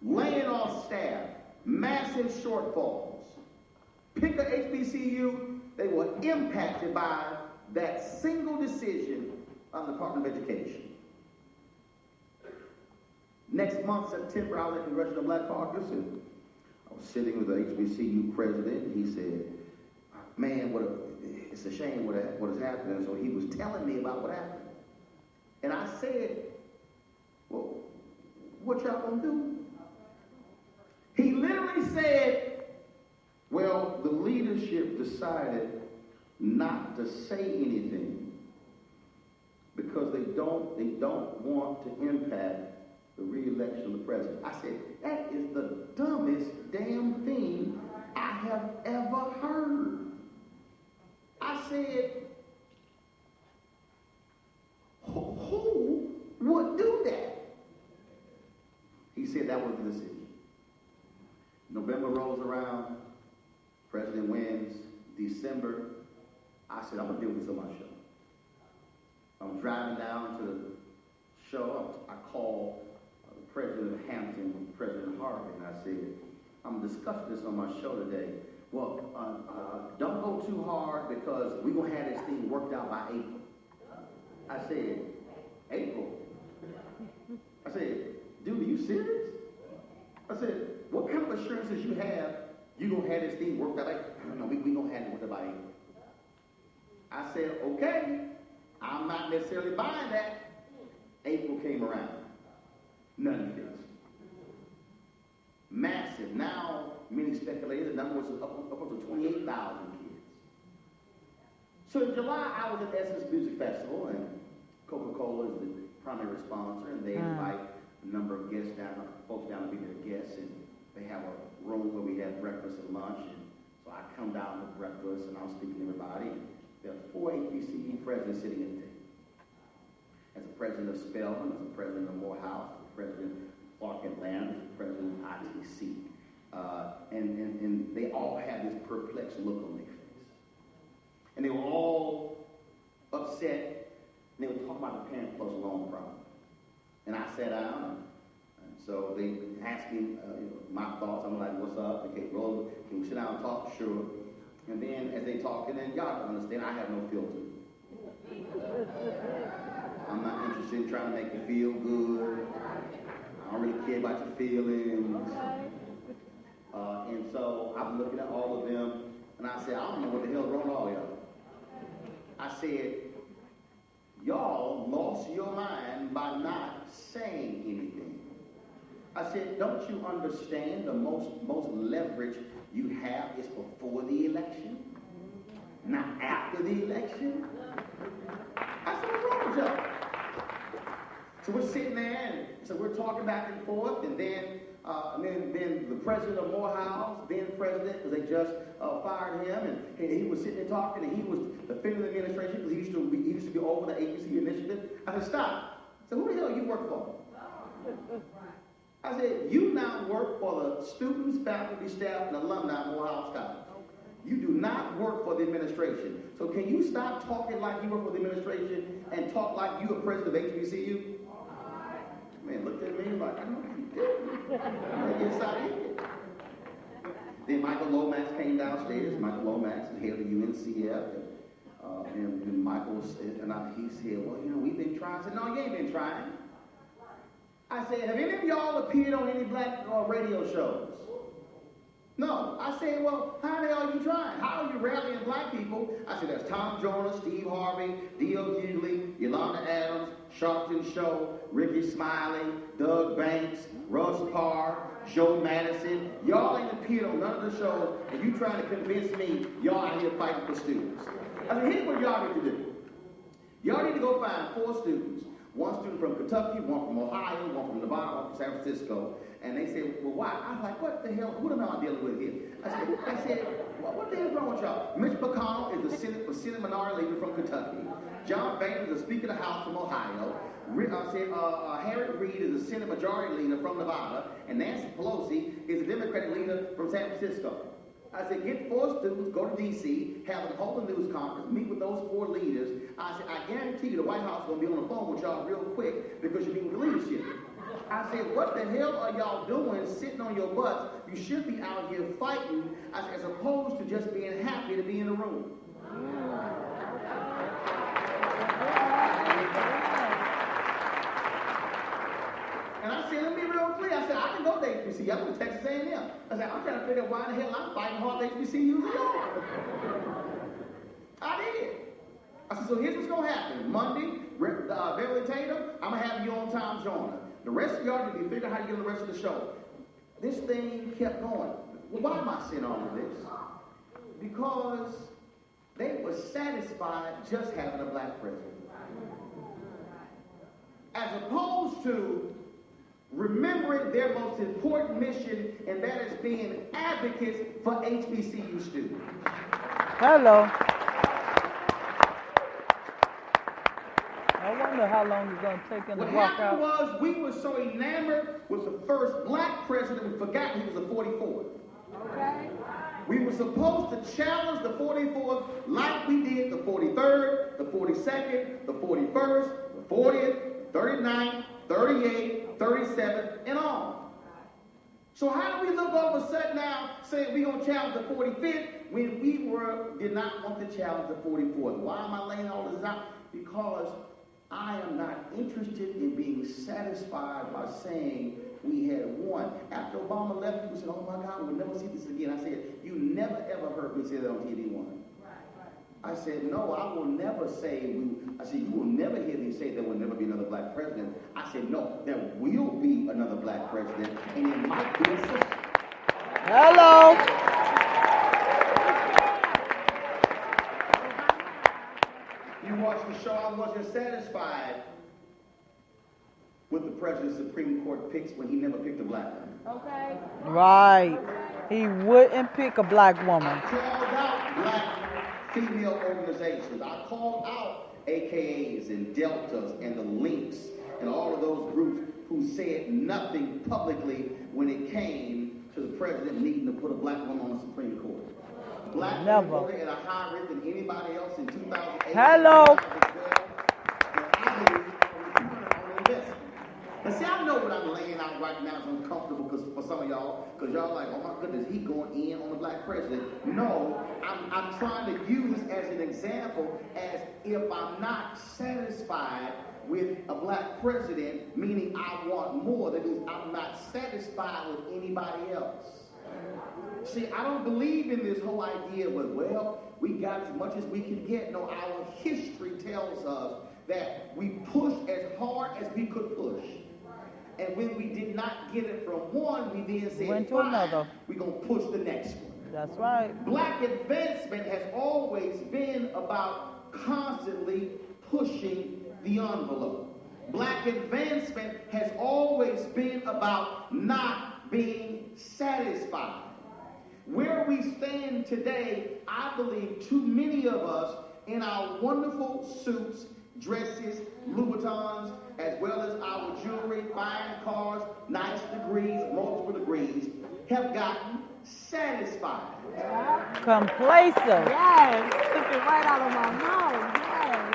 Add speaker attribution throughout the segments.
Speaker 1: laying off staff, massive shortfalls. Pick a HBCU, they were impacted by that single decision of the Department of Education. Next month, September, I was at the Congressional Black Caucus, and I was sitting with the HBCU president, and he said, man, it's a shame what is happening. So he was telling me about what happened. And I said, well, what y'all gonna do? He literally said, well, the leadership decided not to say anything because they don't want to impact the re-election of the president. I said, that is the dumbest damn thing I have ever heard. I said, who would do that? He said that was the decision. November rolls around, president wins. December, I said, I'm going to deal with this on my show. I'm driving down to the show. I called the president of Hampton, President Harvey, and I said, I'm discussing this on my show today. Well, don't go too hard because we're going to have this thing worked out by April. I said, April? I said, dude, are you serious? I said, what kind of assurances you have you're going to have this thing worked out? No, we're going to have it worked out by April. I said, okay, I'm not necessarily buying that. April came around. Nothing fixed. Massive. Now, many speculators, the number was up to 28,000 kids. So in July, I was at the Essence Music Festival, and Coca-Cola is the primary sponsor, and they invite a number of guests down, folks down to be their guests, and they have a room where we have breakfast and lunch, and so I come down to breakfast, and I'm speaking to everybody, and there are 4 HBCU presidents sitting at the table. As the president of Spelman, as the president of Morehouse, as the president of Clark Atlanta, as the president of ITC. And they all had this perplexed look on their face. And they were all upset, and they were talking about the Parent Plus loan problem. And I sat down, and so they asked me my thoughts. I'm like, what's up? Okay, Roland, can we sit down and talk? Sure. And then as they talk, and then y'all can understand, I have no filter. I'm not interested in trying to make you feel good. I don't really care about your feelings. And so I'm looking at all of them, and I said, I don't know what the hell's wrong with all y'all. I said, y'all lost your mind by not saying anything. I said, don't you understand the most leverage you have is before the election, not after the election? I said, what's wrong with y'all? So we're sitting there, and so we're talking back and forth, and then the president of Morehouse, then president, because they just fired him, and he was sitting there talking, and he was defending the administration because he used to be over the HBCU initiative. I said, stop. So who the hell you work for? I said, you now work for the students, faculty, staff, and alumni of Morehouse College. You do not work for the administration. So can you stop talking like you work for the administration and talk like you a president of HBCU? Man looked at me like, I know what you did. Yes, I did. Then Michael Lomax came downstairs. Michael Lomax is head of the UNCF. And Michael said, he said, well, we've been trying. I said, no, you ain't been trying. I said, have any of y'all appeared on any black radio shows? No. I said, well, how the hell are you trying? How are you rallying black people? I said, there's Tom Jonas, Steve Harvey, D.L. Hughley, Yolanda Adams, Sharpton Show, Ricky Smiley, Doug Banks, Russ Parr, Joe Madison. Y'all ain't appeared on none of the shows, and you trying to convince me y'all out here fighting for students. I said, here's what y'all need to do. Y'all need to go find 4 students. One student from Kentucky, one from Ohio, one from Nevada, one from San Francisco. And they said, well, why? I was like, what the hell? Who am I dealing with here? I said, what the hell is wrong with y'all? Mitch McConnell is the Senate Minority Leader from Kentucky. John Boehner is the Speaker of the House from Ohio. Harry Reid is the Senate Majority Leader from Nevada. And Nancy Pelosi is the Democratic Leader from San Francisco. I said, get 4 students, go to D.C., have them hold a news conference, meet with those 4 leaders. I said, I guarantee you the White House is going to be on the phone with y'all real quick because you're meeting with the leadership. I said, what the hell are y'all doing sitting on your butts? You should be out here fighting as opposed to just being happy to be in the room. And I said, let me be real clear. I said, I can go to HBCU. I went to Texas A&M. I said, I'm trying to figure out why the hell I'm fighting hard at HBCUs. I did. I said, so here's what's going to happen. Monday, Beverly Tatum, I'm going to have you on time joiner. The rest of y'all need to figure out how to get on the rest of the show. This thing kept going. Well, why am I saying all of this? Because they were satisfied just having a black president. As opposed to remembering their most important mission, and that is being advocates for HBCU students.
Speaker 2: Hello. I wonder how long it's going to take him to walk out.
Speaker 1: What happened was we were so enamored with the first black president, we forgot he was the 44th.
Speaker 3: Okay.
Speaker 1: We were supposed to challenge the 44th like we did the 43rd, the 42nd, the 41st, the 40th, 39th, 38th, 37th, and on. So how do we look all of a sudden now saying we're going to challenge the 45th when we did not want to challenge the 44th? Why am I laying all this out? Because I am not interested in being satisfied by saying we had won. After Obama left, people said, oh my God, we'll never see this again. I said, you never ever heard me say that on TV one. I said, no, I will never say, you will never hear me say there will never be another black president. I said, no, there will be another black president, and it might be a sister.
Speaker 2: Hello.
Speaker 1: You watched the show, I wasn't satisfied with the president's Supreme Court picks when he never picked a black woman.
Speaker 3: Okay.
Speaker 2: Right. He wouldn't pick a black woman.
Speaker 1: I called out black female organizations. I called out AKAs and Deltas and the Links and all of those groups who said nothing publicly when it came to the president needing to put a black woman on the Supreme Court. Black women voted at a higher rate than anybody else in 2008.
Speaker 2: Hello.
Speaker 1: Now see, I know what I'm laying out right now is uncomfortable for some of y'all, because y'all like, oh my goodness, he going in on the black president. No, I'm trying to use this as an example, as if I'm not satisfied with a black president, meaning I want more, that means I'm not satisfied with anybody else. See, I don't believe in this whole idea of, well, we got as much as we can get. No, our history tells us that we pushed as hard as we could push. And when we did not get it from one, we then said,
Speaker 2: went to another.
Speaker 1: We're going to push the next one.
Speaker 2: That's right.
Speaker 1: Black advancement has always been about constantly pushing the envelope. Black advancement has always been about not being satisfied. Where we stand today, I believe too many of us in our wonderful suits, dresses, Louboutins, as well as our jewelry, fine cars, nice degrees, multiple degrees, have gotten satisfied.
Speaker 2: Complacent.
Speaker 3: Yes. Took it right out of my mouth. Yes.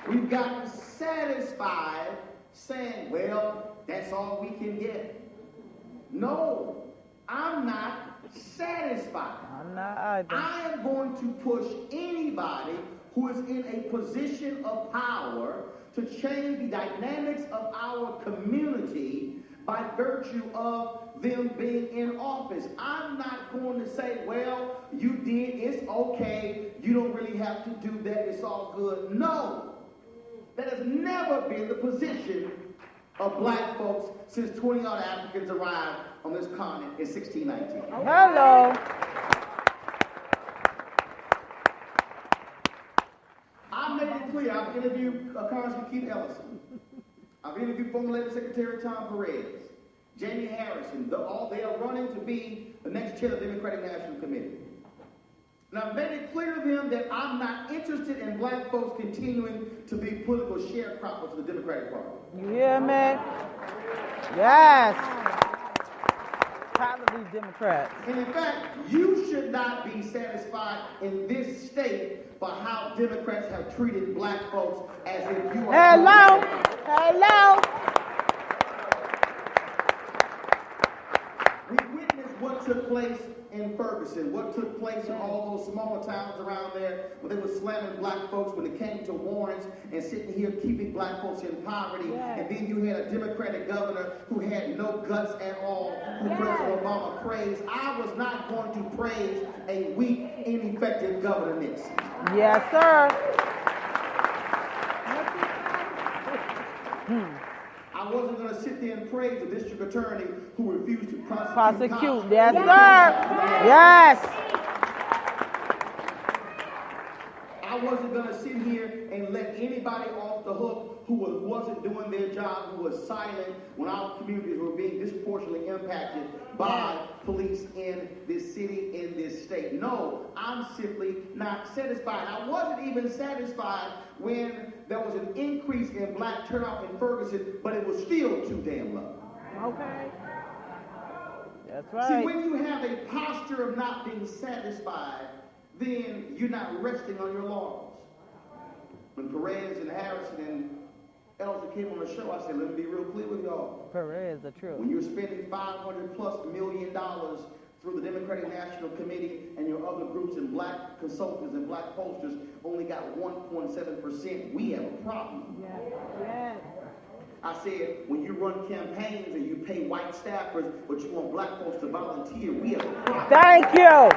Speaker 1: We've gotten satisfied saying, well, that's all we can get. No, I'm not satisfied.
Speaker 2: I'm not either.
Speaker 1: I am going to push anybody who is in a position of power to change the dynamics of our community by virtue of them being in office. I'm not going to say, well, you did, it's okay, you don't really have to do that, it's all good. No, that has never been the position of black folks since 20-odd Africans arrived on this continent in 1619.
Speaker 2: Hello.
Speaker 1: I made it clear. I've interviewed Congressman Keith Ellison. I've interviewed former Labor Secretary Tom Perez, Jamie Harrison. They are running to be the next chair of the Democratic National Committee. And I've made it clear to them that I'm not interested in black folks continuing to be political sharecroppers for the Democratic Party.
Speaker 2: You hear me? Yes. Proud of these Democrats.
Speaker 1: And in fact, you should not be satisfied in this state for how Democrats have treated black folks as if you are...
Speaker 2: Hello. Hello.
Speaker 1: what took place in Ferguson, what took place in all those smaller towns around there, when they were slamming black folks when it came to warrants and sitting here keeping black folks in poverty.
Speaker 3: Yes.
Speaker 1: And then you had a Democratic governor who had no guts at all, who President Obama praised. I was not going to praise a weak, ineffective governor, Nixon.
Speaker 2: Yes, sir.
Speaker 1: I wasn't going to sit there and praise the district attorney who refused to prosecute
Speaker 2: Prosecute.
Speaker 1: cops.
Speaker 2: Yes, sir. Yes.
Speaker 1: I wasn't going to sit here and let anybody off the hook who wasn't doing their job, who was silent when our communities were being disproportionately impacted by police in this city, in this state. No, I'm simply not satisfied. I wasn't even satisfied when there was an increase in black turnout in Ferguson, but it was still too damn low.
Speaker 3: Okay.
Speaker 2: That's right.
Speaker 1: See, when you have a posture of not being satisfied, then you're not resting on your laurels. When Perez and Harrison and Elsa came on the show, I said, let me be real clear with y'all.
Speaker 2: Perez, the truth.
Speaker 1: When you're spending $500+ million through the Democratic National Committee and your other groups and black consultants and black pollsters only got 1.7%, we have a problem.
Speaker 3: Yes.
Speaker 1: I said, when you run campaigns and you pay white staffers, but you want black folks to volunteer, we have a problem.
Speaker 2: Thank you.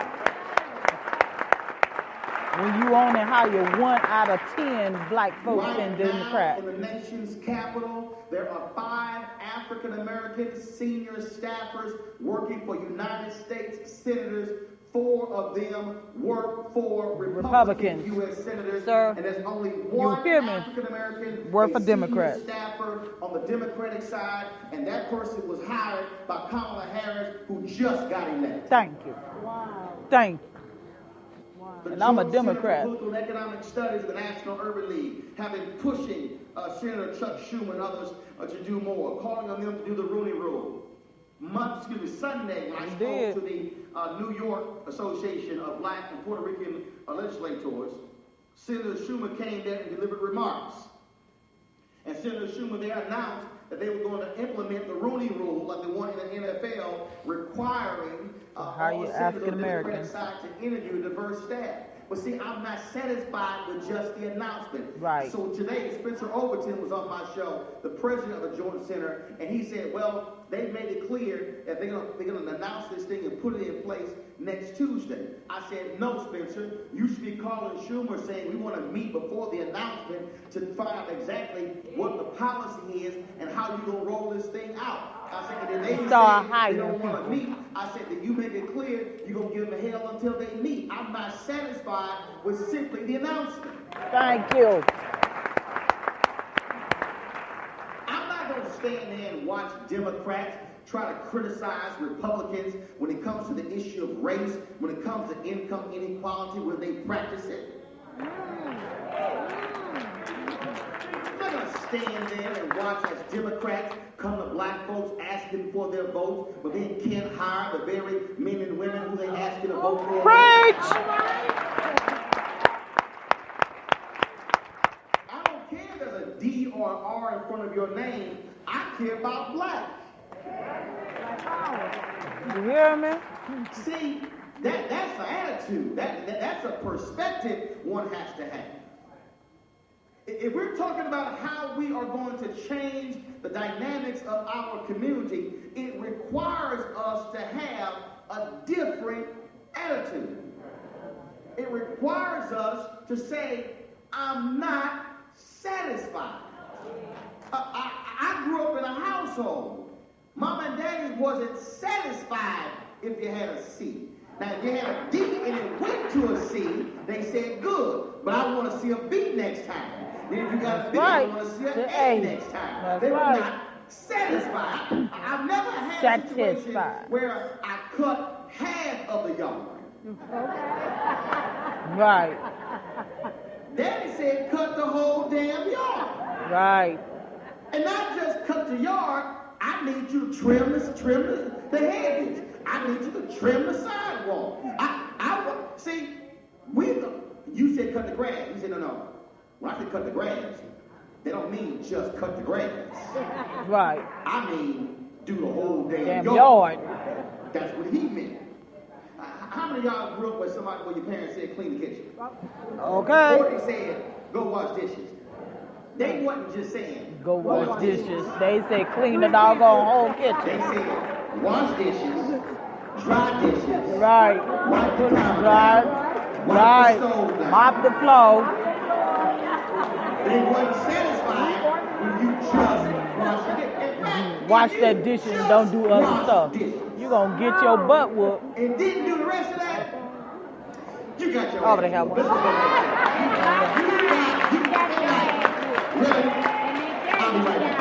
Speaker 2: When you only hire 1 out of 10 black folks in Democrats.
Speaker 1: Now, in the nation's capital, there are 5 African-American senior staffers working for United States senators. 4 of them work for Republican U.S. senators.
Speaker 2: Sir,
Speaker 1: and there's only 1 African-American
Speaker 2: work for Democrats
Speaker 1: staffer on the Democratic side, and that person was hired by Kamala Harris, who just got elected.
Speaker 2: Thank you.
Speaker 3: Wow.
Speaker 2: Thank you.
Speaker 1: The
Speaker 2: And I'm a
Speaker 1: Georgia Center
Speaker 2: Democrat.
Speaker 1: for Political and Economic Studies of the National Urban League have been pushing Senator Chuck Schumer and others to do more, calling on them to do the Rooney Rule. Sunday, when I spoke to the New York Association of Black and Puerto Rican legislators, Senator Schumer came there and delivered remarks. And Senator Schumer there announced that they were going to implement the Rooney Rule, like the one in the NFL, requiring all senators on the Democratic side to interview diverse staff. But see, I'm not satisfied with just the announcement.
Speaker 2: Right.
Speaker 1: So today, Spencer Overton was on my show, the president of the Joint Center, and he said, well, they've made it clear that they're going to announce this thing and put it in place next Tuesday. I said, no, Spencer, you should be calling Schumer saying we want to meet before the announcement to find out exactly what the policy is and how you're going to roll this thing out. I said, and they say they don't want to meet. I said, that you make it clear you're going to give them hell until they meet. I'm not satisfied with simply the announcement.
Speaker 2: Thank you.
Speaker 1: I'm not going to stand there and watch Democrats try to criticize Republicans when it comes to the issue of race, when it comes to income inequality, when they practice it. I'm not going to stand there and watch as Democrats come to black folks asking for their votes, but then can't hire the very men and women who they asking to vote for.
Speaker 2: Preach!
Speaker 1: I don't care if there's a D or an R in front of your name. I care about black.
Speaker 2: You hear me?
Speaker 1: See, that's an attitude. That's a perspective one has to have. If we're talking about how we are going to change the dynamics of our community, it requires us to have a different attitude. It requires us to say, I'm not satisfied. I grew up in a household. Mom and daddy wasn't satisfied if you had a C. Now, if you had a D and it went to a C, they said good, but I want to see a B next time. Then if you got a B, I want to see an A next time. They were not satisfied. I've never had a situation where I cut half of the yard.
Speaker 2: Right.
Speaker 1: Daddy said cut the whole damn yard.
Speaker 2: Right.
Speaker 1: And not just cut the yard, I need you to trim the hedges. I need you to trim the sidewalk. See, you said cut the grass. You said no. When I say cut the grass, they don't mean just cut the grass.
Speaker 2: Right.
Speaker 1: I mean do the whole damn
Speaker 2: yard.
Speaker 1: That's what he meant. How many of y'all grew up with somebody where your parents said clean the kitchen?
Speaker 2: Okay.
Speaker 1: Or they said go wash dishes? They wasn't just saying
Speaker 2: Go wash dishes. They say clean the doggone whole
Speaker 1: They
Speaker 2: kitchen.
Speaker 1: said wash dishes, dry dishes,
Speaker 2: Right.
Speaker 1: wipe the towel
Speaker 2: Right.
Speaker 1: down,
Speaker 2: Right.
Speaker 1: wipe the stove down.
Speaker 2: Mop the floor.
Speaker 1: They wasn't satisfied when you just wash the dish. In fact,
Speaker 2: Wash
Speaker 1: if
Speaker 2: that
Speaker 1: you
Speaker 2: dish and
Speaker 1: just
Speaker 2: don't do other
Speaker 1: wash
Speaker 2: stuff.
Speaker 1: dishes
Speaker 2: You gonna get your butt whooped.
Speaker 1: and didn't do the rest of that, you got your
Speaker 2: Oh,
Speaker 1: ass
Speaker 2: they have
Speaker 1: whooped.
Speaker 2: one.
Speaker 1: Really? I'll be right back.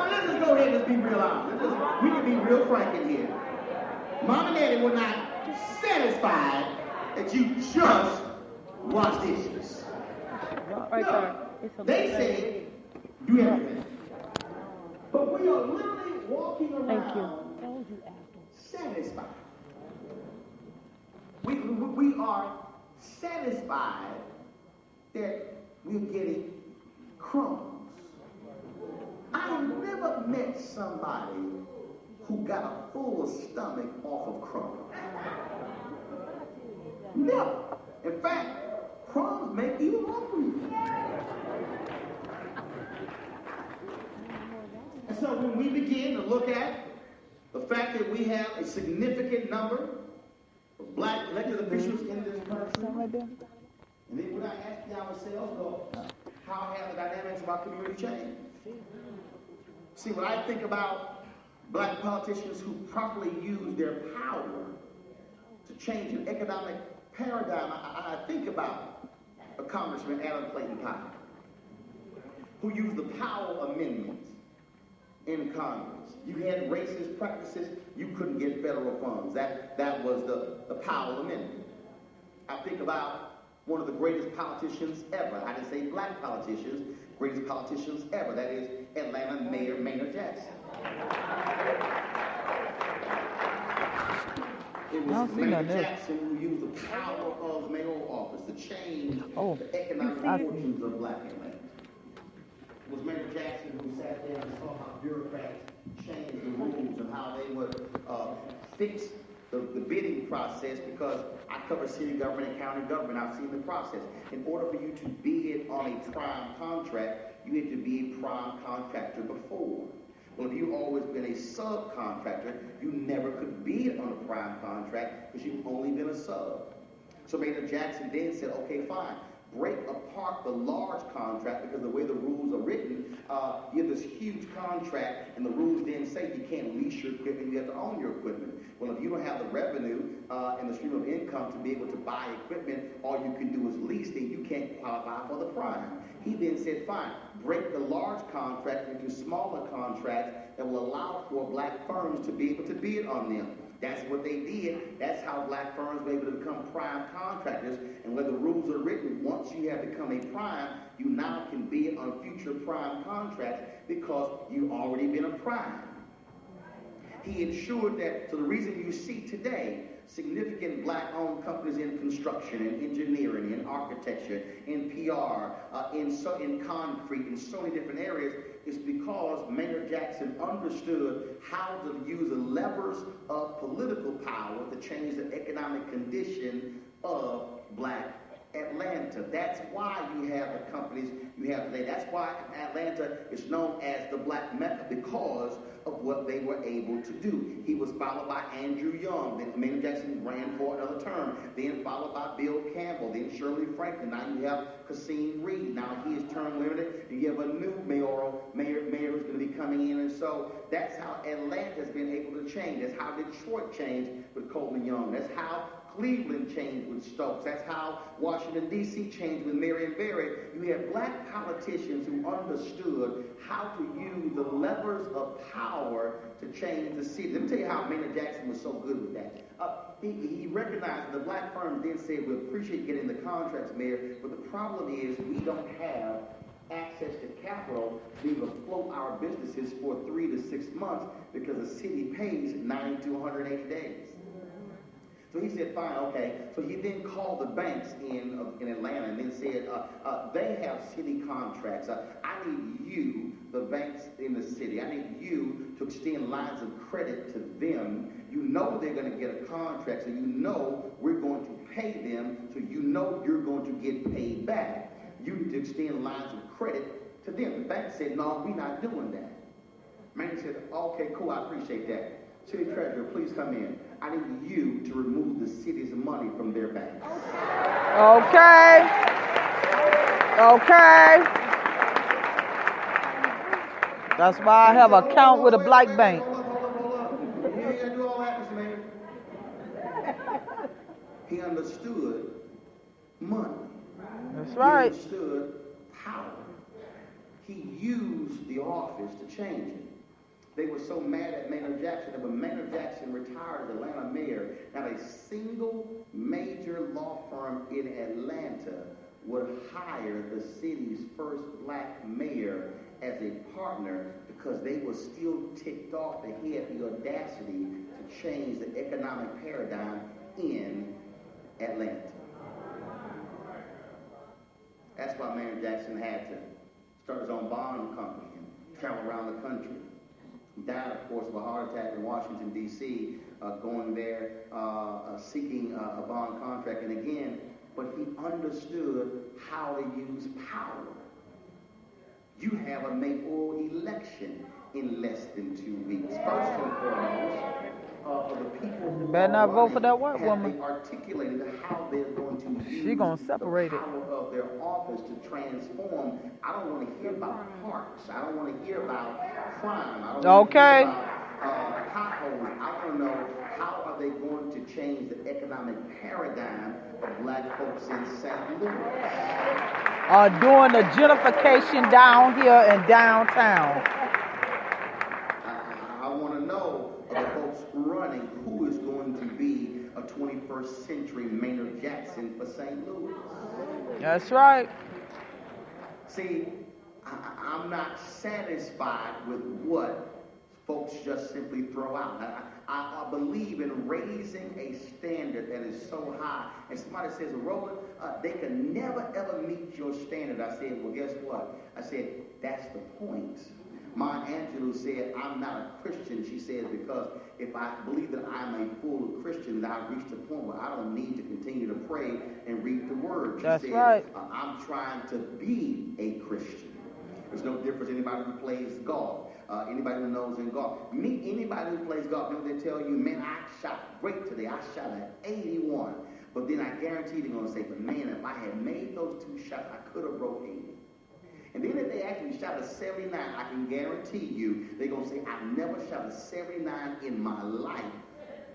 Speaker 1: Let's just go ahead and just be real honest. We can be real frank in here. Mom and Daddy were not satisfied that you just wash dishes.
Speaker 2: Right
Speaker 1: No,
Speaker 2: there.
Speaker 1: they said do everything. But we are literally walking around satisfied. We are satisfied that we're getting crumbs. I have never met somebody who got a full stomach off of crumbs. Never. In fact, crumbs make you hungry. And so when we begin to look at the fact that we have a significant number of black elected officials in this country, and then we're not asking ourselves, well, how have the dynamics of our community changed? See, when I think about black politicians who properly use their power to change an economic paradigm, I think about a Congressman Adam Clayton Cotton, who used the Powell Amendment in Congress. You had racist practices, you couldn't get federal funds. That was the Powell Amendment. I think about one of the greatest politicians ever. I didn't say black politicians, greatest politicians ever. That is Atlanta Mayor Maynard Jackson. It was Maynard Jackson who used the power of mayoral office to change the economic fortunes of black Atlanta. It was Maynard Jackson who sat there and saw how bureaucrats changed the rules and how they would fix the bidding process, because I cover city government and county government. I've seen the process. In order for you to bid on a prime contract, you had to be a prime contractor before. Well, if you've always been a subcontractor, you never could bid on a prime contract because you've only been a sub. So Maynard Jackson then said, okay, fine. Break apart the large contract, because the way the rules are written, you have this huge contract, and the rules then say you can't lease your equipment, you have to own your equipment. Well, if you don't have the revenue and the stream of income to be able to buy equipment, all you can do is lease, then you can't qualify for the prime. He then said, fine, break the large contract into smaller contracts that will allow for black firms to be able to bid on them. That's what they did. That's how black firms were able to become prime contractors. And where the rules are written, once you have become a prime, you now can bid on future prime contracts because you've already been a prime. He ensured that, so the reason you see today significant black-owned companies in construction, in engineering, in architecture, in PR, in concrete, in so many different areas, is because Maynard Jackson understood how to use the levers of political power to change the economic condition of black Atlanta. That's why you have the companies you have today. That's why Atlanta is known as the Black Mecca, because of what they were able to do. He was followed by Andrew Young. Then Maynard Jackson ran for another term. Then followed by Bill Campbell. Then Shirley Franklin. Now you have Kasim Reed. Now he is term limited. And you have a new mayor who's going to be coming in. And so that's how Atlanta has been able to change. That's how Detroit changed with Coleman Young. That's how Cleveland changed with Stokes. That's how Washington, D.C. changed with Marion Barry. You have black politicians who understood how to use the levers of power to change the city. Let me tell you how Maynard Jackson was so good with that. He recognized the black firms then said, we appreciate getting the contracts, Mayor, but the problem is we don't have access to capital to be able to float our businesses for 3 to 6 months because the city pays 90 to 180 days. So he said, fine, okay. So he then called the banks in Atlanta and then said, they have city contracts. I need you, the banks in the city, I need you to to extend lines of credit to them. You know they're going to get a contract, so you know we're going to pay them, so you know you're going to get paid back. You need to extend lines of credit to them. The bank said, no, we're not doing that. Man said, okay, cool, I appreciate that. City treasurer, please come in. I need you to remove the city's money from their banks.
Speaker 2: Okay. Okay. That's why I have an account with a black bank.
Speaker 1: Hold up. You ain't got to do all that, Mr. Mayor. He understood money.
Speaker 2: That's right.
Speaker 1: He understood power. He used the office to change it. They were so mad at Maynard Jackson that when Maynard Jackson retired as Atlanta mayor, not a single major law firm in Atlanta would hire the city's first black mayor as a partner because they were still ticked off that he had the audacity to change the economic paradigm in Atlanta. That's why Maynard Jackson had to start his own bond company and travel around the country. He died, of course, of a heart attack in Washington, D.C., going there, seeking a bond contract. And again, but he understood how to use power. You have a mayoral election in less than 2 weeks. First and foremost, for the people who
Speaker 2: better not vote for that white woman.
Speaker 1: They articulated how they're going to use
Speaker 2: She gonna separate
Speaker 1: the
Speaker 2: it.
Speaker 1: power of their office to transform. I don't want to hear about parks. I don't want to hear about crime. I don't want to hear about potholes. I want to know how are they going to change the economic paradigm of black folks in St. Louis.
Speaker 2: Doing the gentrification down here in downtown.
Speaker 1: I want to know of the folks running who is going to be a 21st century Maynard Jackson for St. Louis.
Speaker 2: That's right.
Speaker 1: See, I'm not satisfied with what folks just simply throw out. I believe in raising a standard that is so high. And somebody says, Roland, they can never, ever meet your standard. I said, well, guess what? I said, that's the point. Maya Angelou said, I'm not a Christian. She said, because if I believe that I'm a full Christian, then I've reached a point where I don't need to continue to pray and read the word. She
Speaker 2: That's
Speaker 1: said,
Speaker 2: right.
Speaker 1: I'm trying to be a Christian. There's no difference anybody who plays golf. Anybody who knows in golf. Meet anybody who plays golf, and they tell you, man, I shot great today. I shot an 81. But then I guarantee they're going to say, but man, if I had made those 2 shots, I could have broke 80. And then if they actually shot a 79, I can guarantee you, they're going to say, I've never shot a 79 in my life.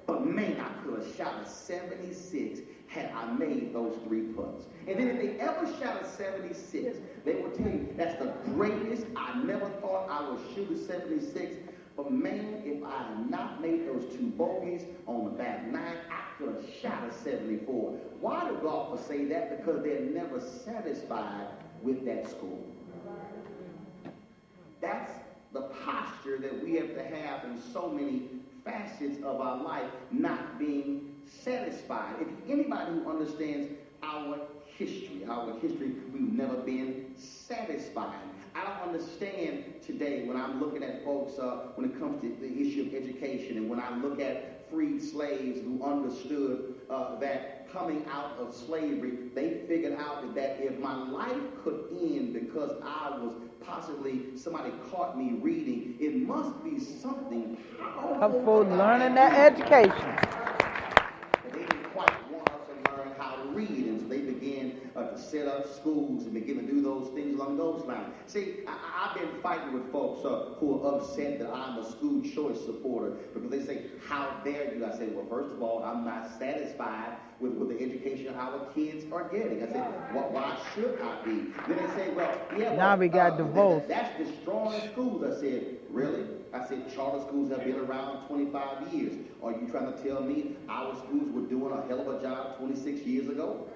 Speaker 1: But man, I could have shot a 76 had I made those 3 putts. And then if they ever shot a 76, they will tell you, that's the greatest. I never thought I would shoot a 76. But man, if I had not made those 2 bogeys on the back 9, I could have shot a 74. Why do golfers say that? Because they're never satisfied with that score. That's the posture that we have to have in so many facets of our life, not being satisfied. If anybody who understands our history, we've never been satisfied. I don't understand today when I'm looking at folks when it comes to the issue of education, and when I look at freed slaves who understood that coming out of slavery, they figured out that if my life could end because I was possibly somebody caught me reading, it must be something
Speaker 2: For learning that education.
Speaker 1: And they didn't quite want us to learn how to read, and so they began to set up schools and begin to do those things along those lines. See, I've been fighting with folks who are upset that I'm a school choice supporter because they say, how dare you? I say, well, first of all, I'm not satisfied with the education our kids are getting. I said, why should I be? Then they say, well, yeah,
Speaker 2: now we got divorced.
Speaker 1: That's destroying schools. I said, really? I said, charter schools have been around 25 years. Are you trying to tell me our schools were doing a hell of a job 26 years ago?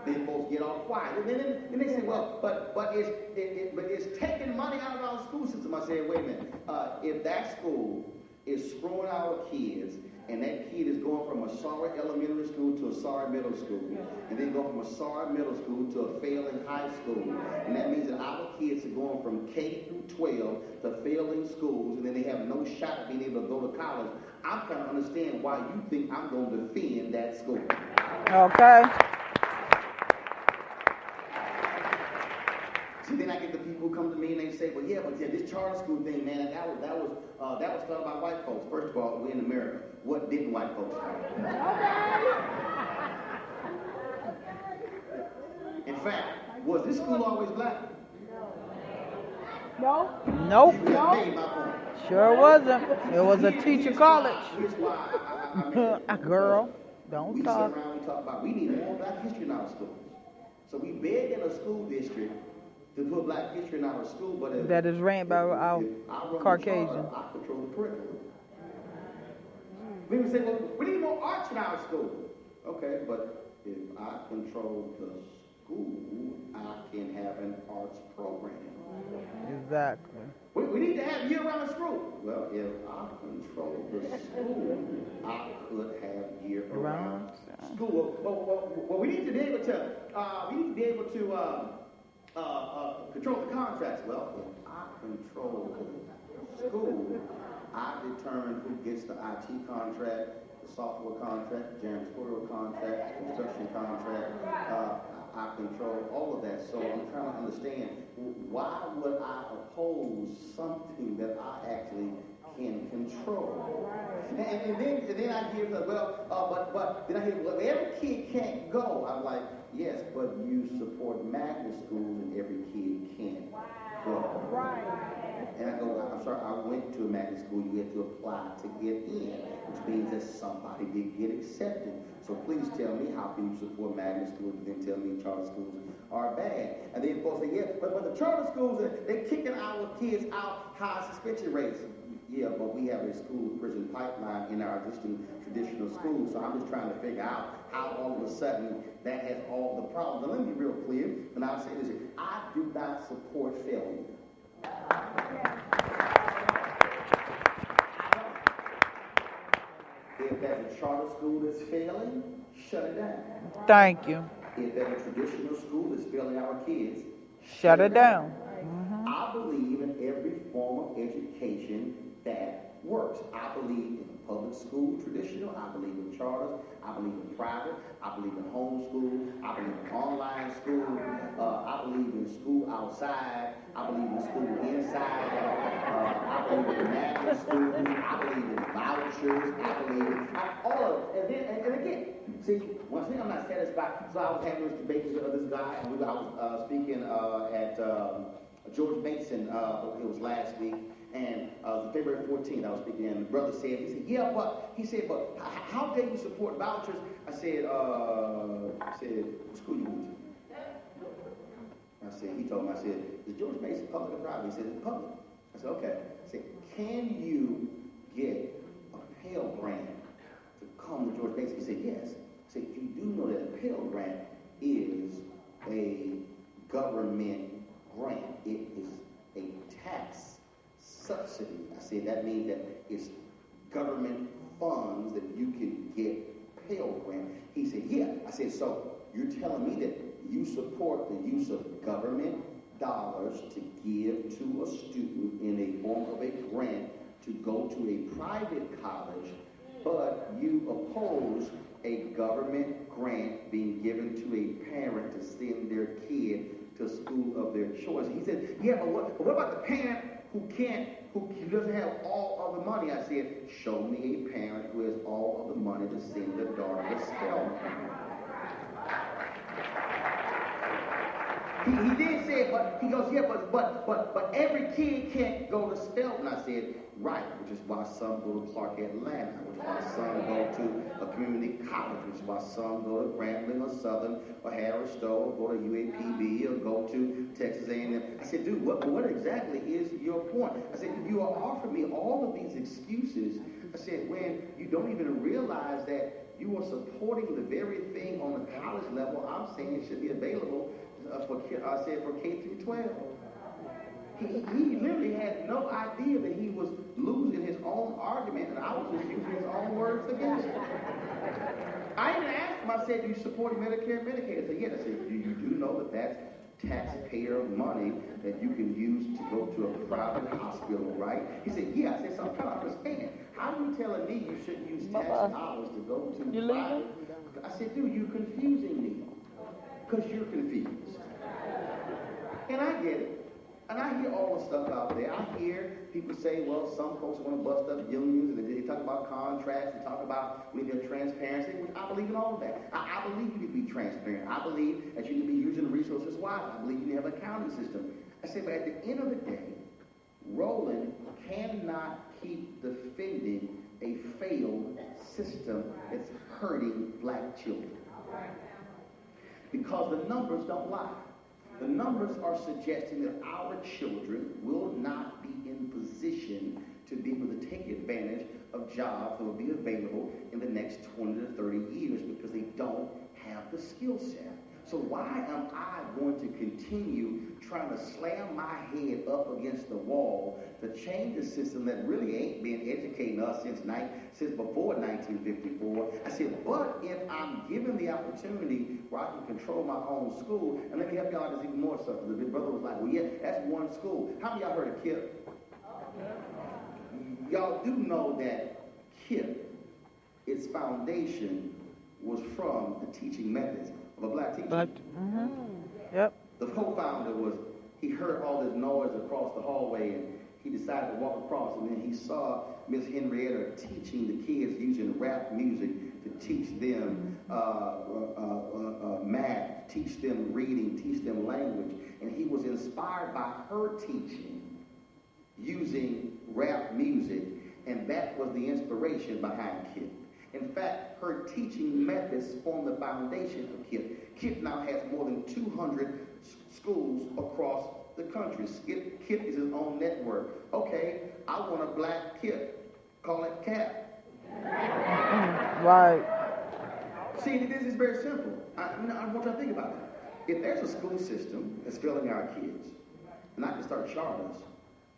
Speaker 1: Then folks get all quiet. And then they say, well, but it's taking money out of our school system. I said, wait a minute. If that school is screwing our kids and that kid is going from a sorry elementary school to a sorry middle school, and then go from a sorry middle school to a failing high school. And that means that our kids are going from K through 12 to failing schools, and then they have no shot at being able to go to college. I'm trying to understand why you think I'm going to defend that school.
Speaker 2: Okay.
Speaker 1: See, then I get the people who come to me and they say, well, yeah, but this charter school thing, man, that was started by white folks. First of all, we're in America. What didn't white folks do? In fact, was this school always black?
Speaker 3: No.
Speaker 2: Nope.
Speaker 1: You just made my point.
Speaker 2: Sure wasn't. It was a teacher
Speaker 1: Here's
Speaker 2: college.
Speaker 1: Here's why I made that.
Speaker 2: Girl, don't
Speaker 1: we
Speaker 2: talk.
Speaker 1: sit around, we talk about, we need more black history in our schools. So we beg in a school district to put black history in our school, but if,
Speaker 2: That is ran by our
Speaker 1: if I run the
Speaker 2: Caucasian.
Speaker 1: charter, I control the curriculum. We would say, well, we need more arts in our school. Okay, but if I control the school, I can have an arts program.
Speaker 2: Exactly.
Speaker 1: We need to have year-round school. Well, if I control the school, I could have year-round school. Well, we need to be able to, control the contracts. Well, if I control the school, I determine who gets the IT contract, the software contract, the janitorial contract, the construction contract. I control all of that. So I'm trying to understand, why would I oppose something that I actually can control? And then I hear, but then I hear, well, every kid can't go. I'm like, yes, but you support magnet schools and every kid can't go. Right. And I go, I'm sorry, I went to a magnet school. You had to apply to get in, which means that somebody did get accepted. So please tell me, how can you support magnet schools and then tell me charter schools are bad? And then folks say, yeah, but the charter schools, they're kicking our kids out, high suspension rates. Yeah, but we have a school prison pipeline in our existing traditional schools. So I'm just trying to figure out how all of a sudden that has all the problems. Now let me be real clear, and I'll say this, I do not support failure. If there's a charter school that's failing, shut it down.
Speaker 2: Thank you.
Speaker 1: If there's a traditional school that's failing our kids,
Speaker 2: Shut it down.
Speaker 1: I believe in every form of education that works. I believe in public school, traditional. I believe in charters. I believe in private. I believe in homeschool. I believe in online school. I believe in school outside. I believe in school inside. I believe in magnet school. I believe in vouchers. I believe in all of it. And again, see, one thing I'm not satisfied. So I was having this debate with this guy, and I was speaking at George Mason. It was last week. And February 14th, I was speaking, and the brother said, but how can you support vouchers? I said, what school you went to? He told me, is George Mason public or private? He said, it's public. I said, okay. I said, can you get a Pell Grant to come to George Mason? He said, yes. I said, you do know that a Pell Grant is a government grant. It is a tax subsidy. I said that means that it's government funds that you can get Pell Grant. He said, yeah. I said, so you're telling me that you support the use of government dollars to give to a student in a form of a grant to go to a private college, but you oppose a government grant being given to a parent to send their kid to school of their choice. He said, yeah, but what about the parent who doesn't have all of the money? I said, show me a parent who has all of the money to send their daughter to Spelman. He did say, but he goes, yeah, but every kid can't go to Spelman. I said, right, which is why some go to Clark Atlanta, which is why some go to a community college, which is why some go to Grambling or Southern or Harris Stowe, or go to UAPB, or go to Texas A&M. I said, dude, what exactly is your point? I said, you are offering me all of these excuses. I said, when you don't even realize that you are supporting the very thing on the college level I'm saying it should be available for K through 12. He literally had no idea that he was losing his own own argument, and I was just using his own words against it. I even asked him, I said, do you support Medicare and Medicaid? I said, yes. I said, do you do know that that's taxpayer money that you can use to go to a private hospital, right? He said, yeah. I said, so I'm trying to understand. How are you telling me you shouldn't use tax dollars to go to private? I said, dude, you're confusing me. Because you're confused. And I get it. And I hear all the stuff out there. I hear people say, well, some folks want to bust up unions, and they talk about contracts, and talk about we need transparency, which I believe in all of that. I believe you need to be transparent. I believe that you need to be using the resources wisely. I believe you need to have an accounting system. I say, but at the end of the day, Roland cannot keep defending a failed system that's hurting black children. Because the numbers don't lie. The numbers are suggesting that our children will not be in position to be able to take advantage of jobs that will be available in the next 20 to 30 years because they don't have the skill set. So why am I going to continue trying to slam my head up against the wall to change a system that really ain't been educating us since before 1954? I said, but if I'm given the opportunity where I can control my own school, and let me help y'all, there's even more stuff. The big brother was like, well, yeah, that's one school. How many of y'all heard of KIPP? Y'all do know that KIPP, its foundation was from the teaching methods of a black teacher.
Speaker 2: Yep.
Speaker 1: The co-founder he heard all this noise across the hallway, and he decided to walk across, and then he saw Miss Henrietta teaching the kids using rap music to teach them math, teach them reading, teach them language. And he was inspired by her teaching using rap music, and that was the inspiration behind KIPP. In fact, her teaching methods form the foundation of KIPP. KIPP now has more than 200 schools across the country. KIPP is its own network. Okay, I want a black KIPP. Call it CAP.
Speaker 2: Right.
Speaker 1: See, this is very simple. I want you to think about it. If there's a school system that's failing our kids, and I can start charters,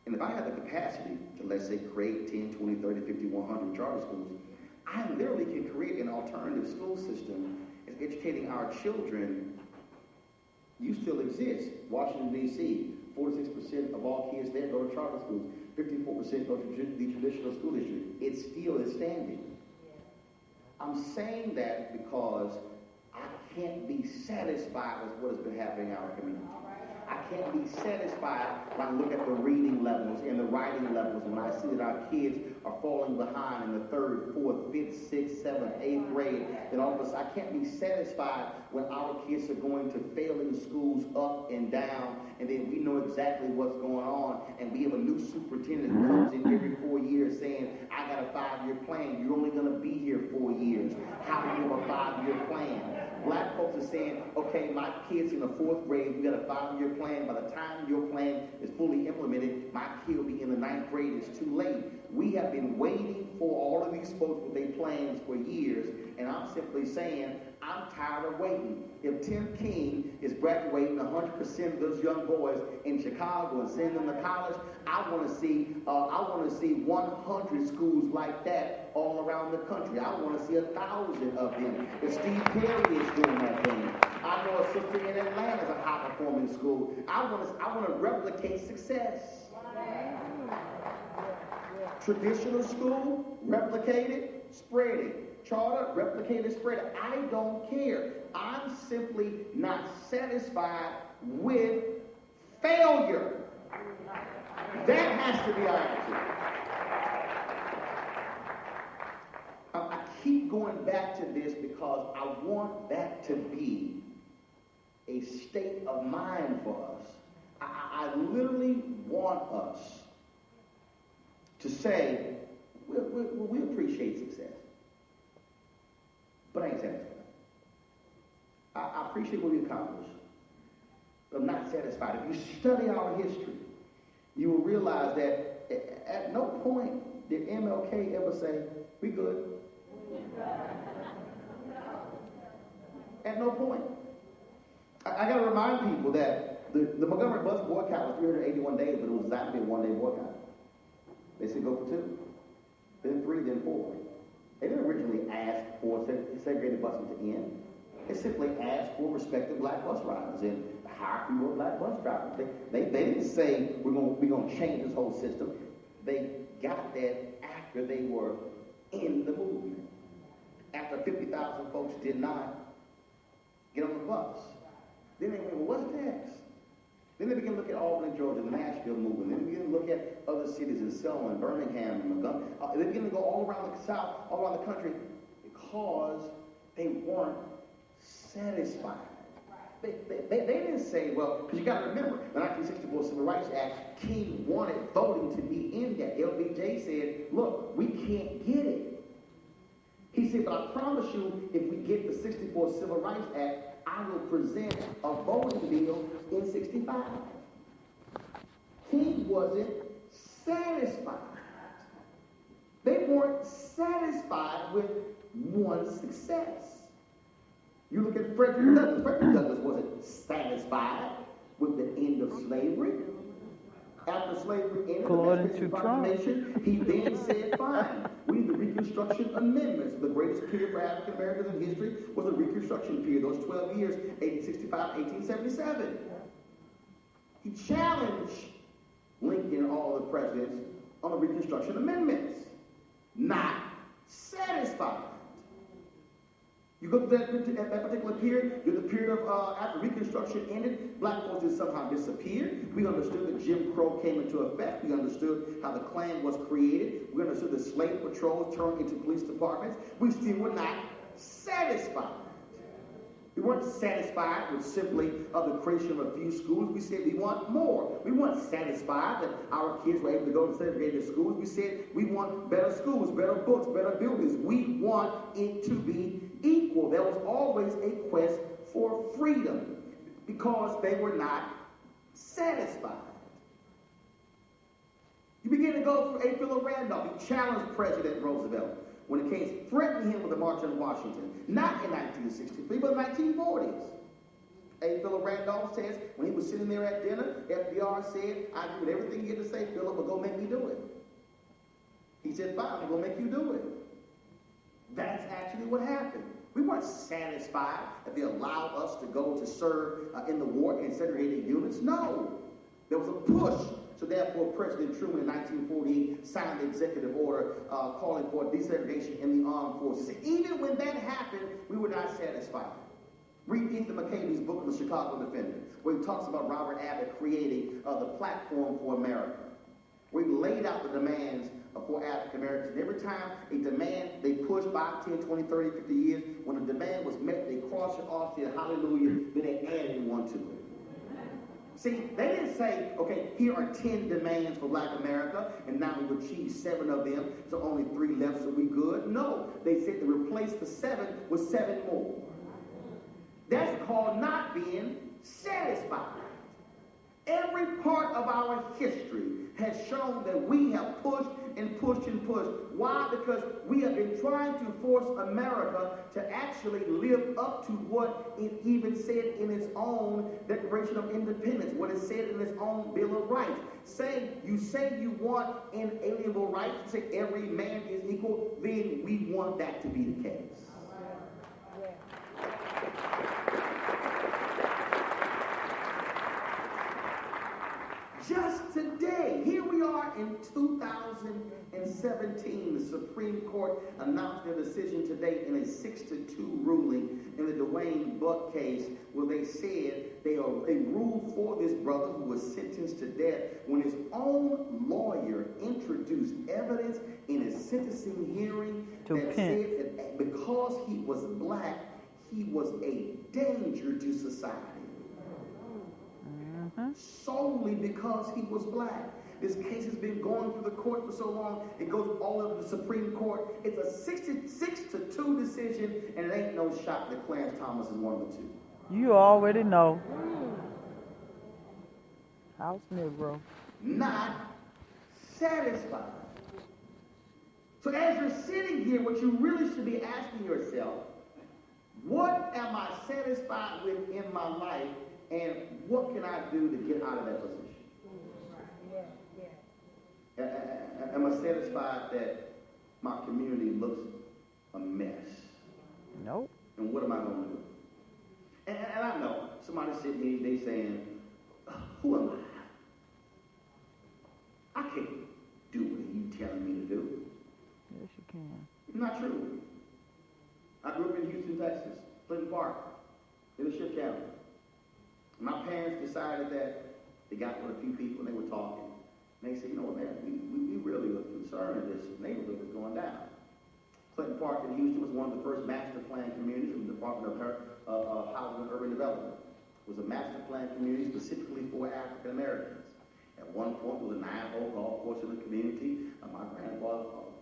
Speaker 1: and if I have the capacity to, let's say, create 10, 20, 30, 50, 100 charter schools, I literally can create an alternative school system that's educating our children. You still exist. Washington, D.C., 46% of all kids there go to charter schools. 54% go to the traditional school district. It still is standing. I'm saying that because I can't be satisfied with what has been happening in our community. I can't be satisfied when I look at the reading levels and the writing levels, when I see that our kids are falling behind in the 3rd, 4th, 5th, 6th, 7th, 8th grade. Then all of a sudden, I can't be satisfied when our kids are going to failing schools up and down, and then we know exactly what's going on, and we have a new superintendent who comes in every 4 years saying, I got a 5-year plan. You're only going to be here 4 years. How do you have a 5-year plan? Black folks are saying, okay, my kid's in the 4th grade, we got a 5-year plan. By the time your plan is fully implemented, my kid will be in the 9th grade. It's too late. We have been waiting for all of these folks with their plans for years, and I'm simply saying, I'm tired of waiting. If Tim King is graduating 100% of those young boys in Chicago and sending them to college, I want to see 100 schools like that all around the country. I want to see 1,000 of them. If Steve Perry is doing that thing, I know a sister in Atlanta is a high-performing school. I want to replicate success. Traditional school, replicate it, spread it. Charter, replicate it, spread it. I don't care. I'm simply not satisfied with failure. That has to be our attitude. I keep going back to this because I want that to be a state of mind for us. I literally want us to say, we appreciate success, but I ain't satisfied. I appreciate what we accomplished, but I'm not satisfied. If you study our history, you will realize that at no point did MLK ever say, we good. At no point. I got to remind people that the Montgomery bus boycott was 381 days, but it was designed to be a one-day boycott. They said go for 2. then 3, then 4. They didn't originally ask for segregated busing to end. They simply asked for respected black bus riders and hire fewer black bus drivers. They didn't say we're going to change this whole system. They got that after they were in the movement. After 50,000 folks did not get on the bus. Then they went, well, what's next? Then they began to look at Albany, Georgia, the Nashville movement. Then they began to look at other cities in Selma, Birmingham, and Montgomery. They began to go all around the South, all around the country, because they weren't satisfied. They didn't say, well, because you got to remember, the 1964 Civil Rights Act, King wanted voting to be in that. LBJ said, look, we can't get it. He said, but I promise you, if we get the 64 Civil Rights Act, I will present a voting bill in 65. King wasn't satisfied. They weren't satisfied with one success. You look at Frederick Douglass. Frederick Douglass wasn't satisfied with the end of slavery. After slavery ended,
Speaker 2: According
Speaker 1: the
Speaker 2: to
Speaker 1: Proclamation, he then said, fine, we need the Reconstruction Amendments. The greatest period for African Americans in history was the Reconstruction period, those 12 years, 1865, 1877. He challenged Lincoln and all the presidents on the Reconstruction Amendments. Not satisfied. You go to that particular period, the period of after Reconstruction ended, black folks did somehow disappear. We understood that Jim Crow came into effect. We understood how the Klan was created. We understood that slave patrols turned into police departments. We still were not satisfied. We weren't satisfied with simply the creation of a few schools. We said we want more. We weren't satisfied that our kids were able to go to segregated schools. We said we want better schools, better books, better buildings. We want it to be equal. There was always a quest for freedom because they were not satisfied. You begin to go through A. Philip Randolph. He challenged President Roosevelt when it came threatening him with the March on Washington. Not in 1963, but in the 1940s. A. Philip Randolph says, when he was sitting there at dinner, FDR said, I agree with everything you had to say, Philip, but go make me do it. He said, fine, I'm going to make you do it. That's actually what happened. We weren't satisfied that they allowed us to go to serve in the war in segregated units. No. There was a push. So therefore, President Truman in 1948 signed the executive order calling for desegregation in the armed forces. Even when that happened, we were not satisfied. Read Ethan McCabe's book of the Chicago Defender, where he talks about Robert Abbott creating the platform for America, where he laid out the demands for African Americans. And every time a demand, they pushed 5, 10, 20, 30, 50 years. When a demand was met, they crossed it off, said hallelujah, then they added one to it. See, they didn't say, okay, here are 10 demands for black America, and now we've achieved 7 of them, so only 3 left, so we good. No, they said to replace the 7 with 7 more. That's called not being satisfied. Every part of our history has shown that we have pushed and pushed and pushed. Why? Because we have been trying to force America to actually live up to what it even said in its own Declaration of Independence, what it said in its own Bill of Rights. Say you want inalienable rights, you say every man is equal, then we want that to be the case. Just today, here we are in 2017, the Supreme Court announced their decision today in a 6-2 ruling in the Dwayne Buck case, where they said they ruled for this brother who was sentenced to death when his own lawyer introduced evidence in his sentencing hearing that said that because he was black, he was a danger to society. Solely because he was black. This case has been going through the court for so long, it goes all over the Supreme Court. It's a 6-2 decision, and it ain't no shock that Clarence Thomas is one of the 2.
Speaker 2: You already know. House Negro.
Speaker 1: Not satisfied. So as you're sitting here, what you really should be asking yourself, what am I satisfied with in my life? And what can I do to get out of that position? Am I satisfied that my community looks a mess.
Speaker 2: Nope.
Speaker 1: And what am I going to do? And I know somebody sitting here, they saying, who am I? I can't do what you telling me to do.
Speaker 2: Yes, you can.
Speaker 1: It's not true. I grew up in Houston, Texas, Clinton Park, Leadership County. My parents decided that they got with a few people and they were talking. And they said, you know what, man, we really were concerned that this neighborhood was going down. Clinton Park in Houston was one of the first master plan communities from the Department of Housing and Urban Development. It was a master plan community specifically for African Americans. At one point, there was a 9-hole golf course in the community. My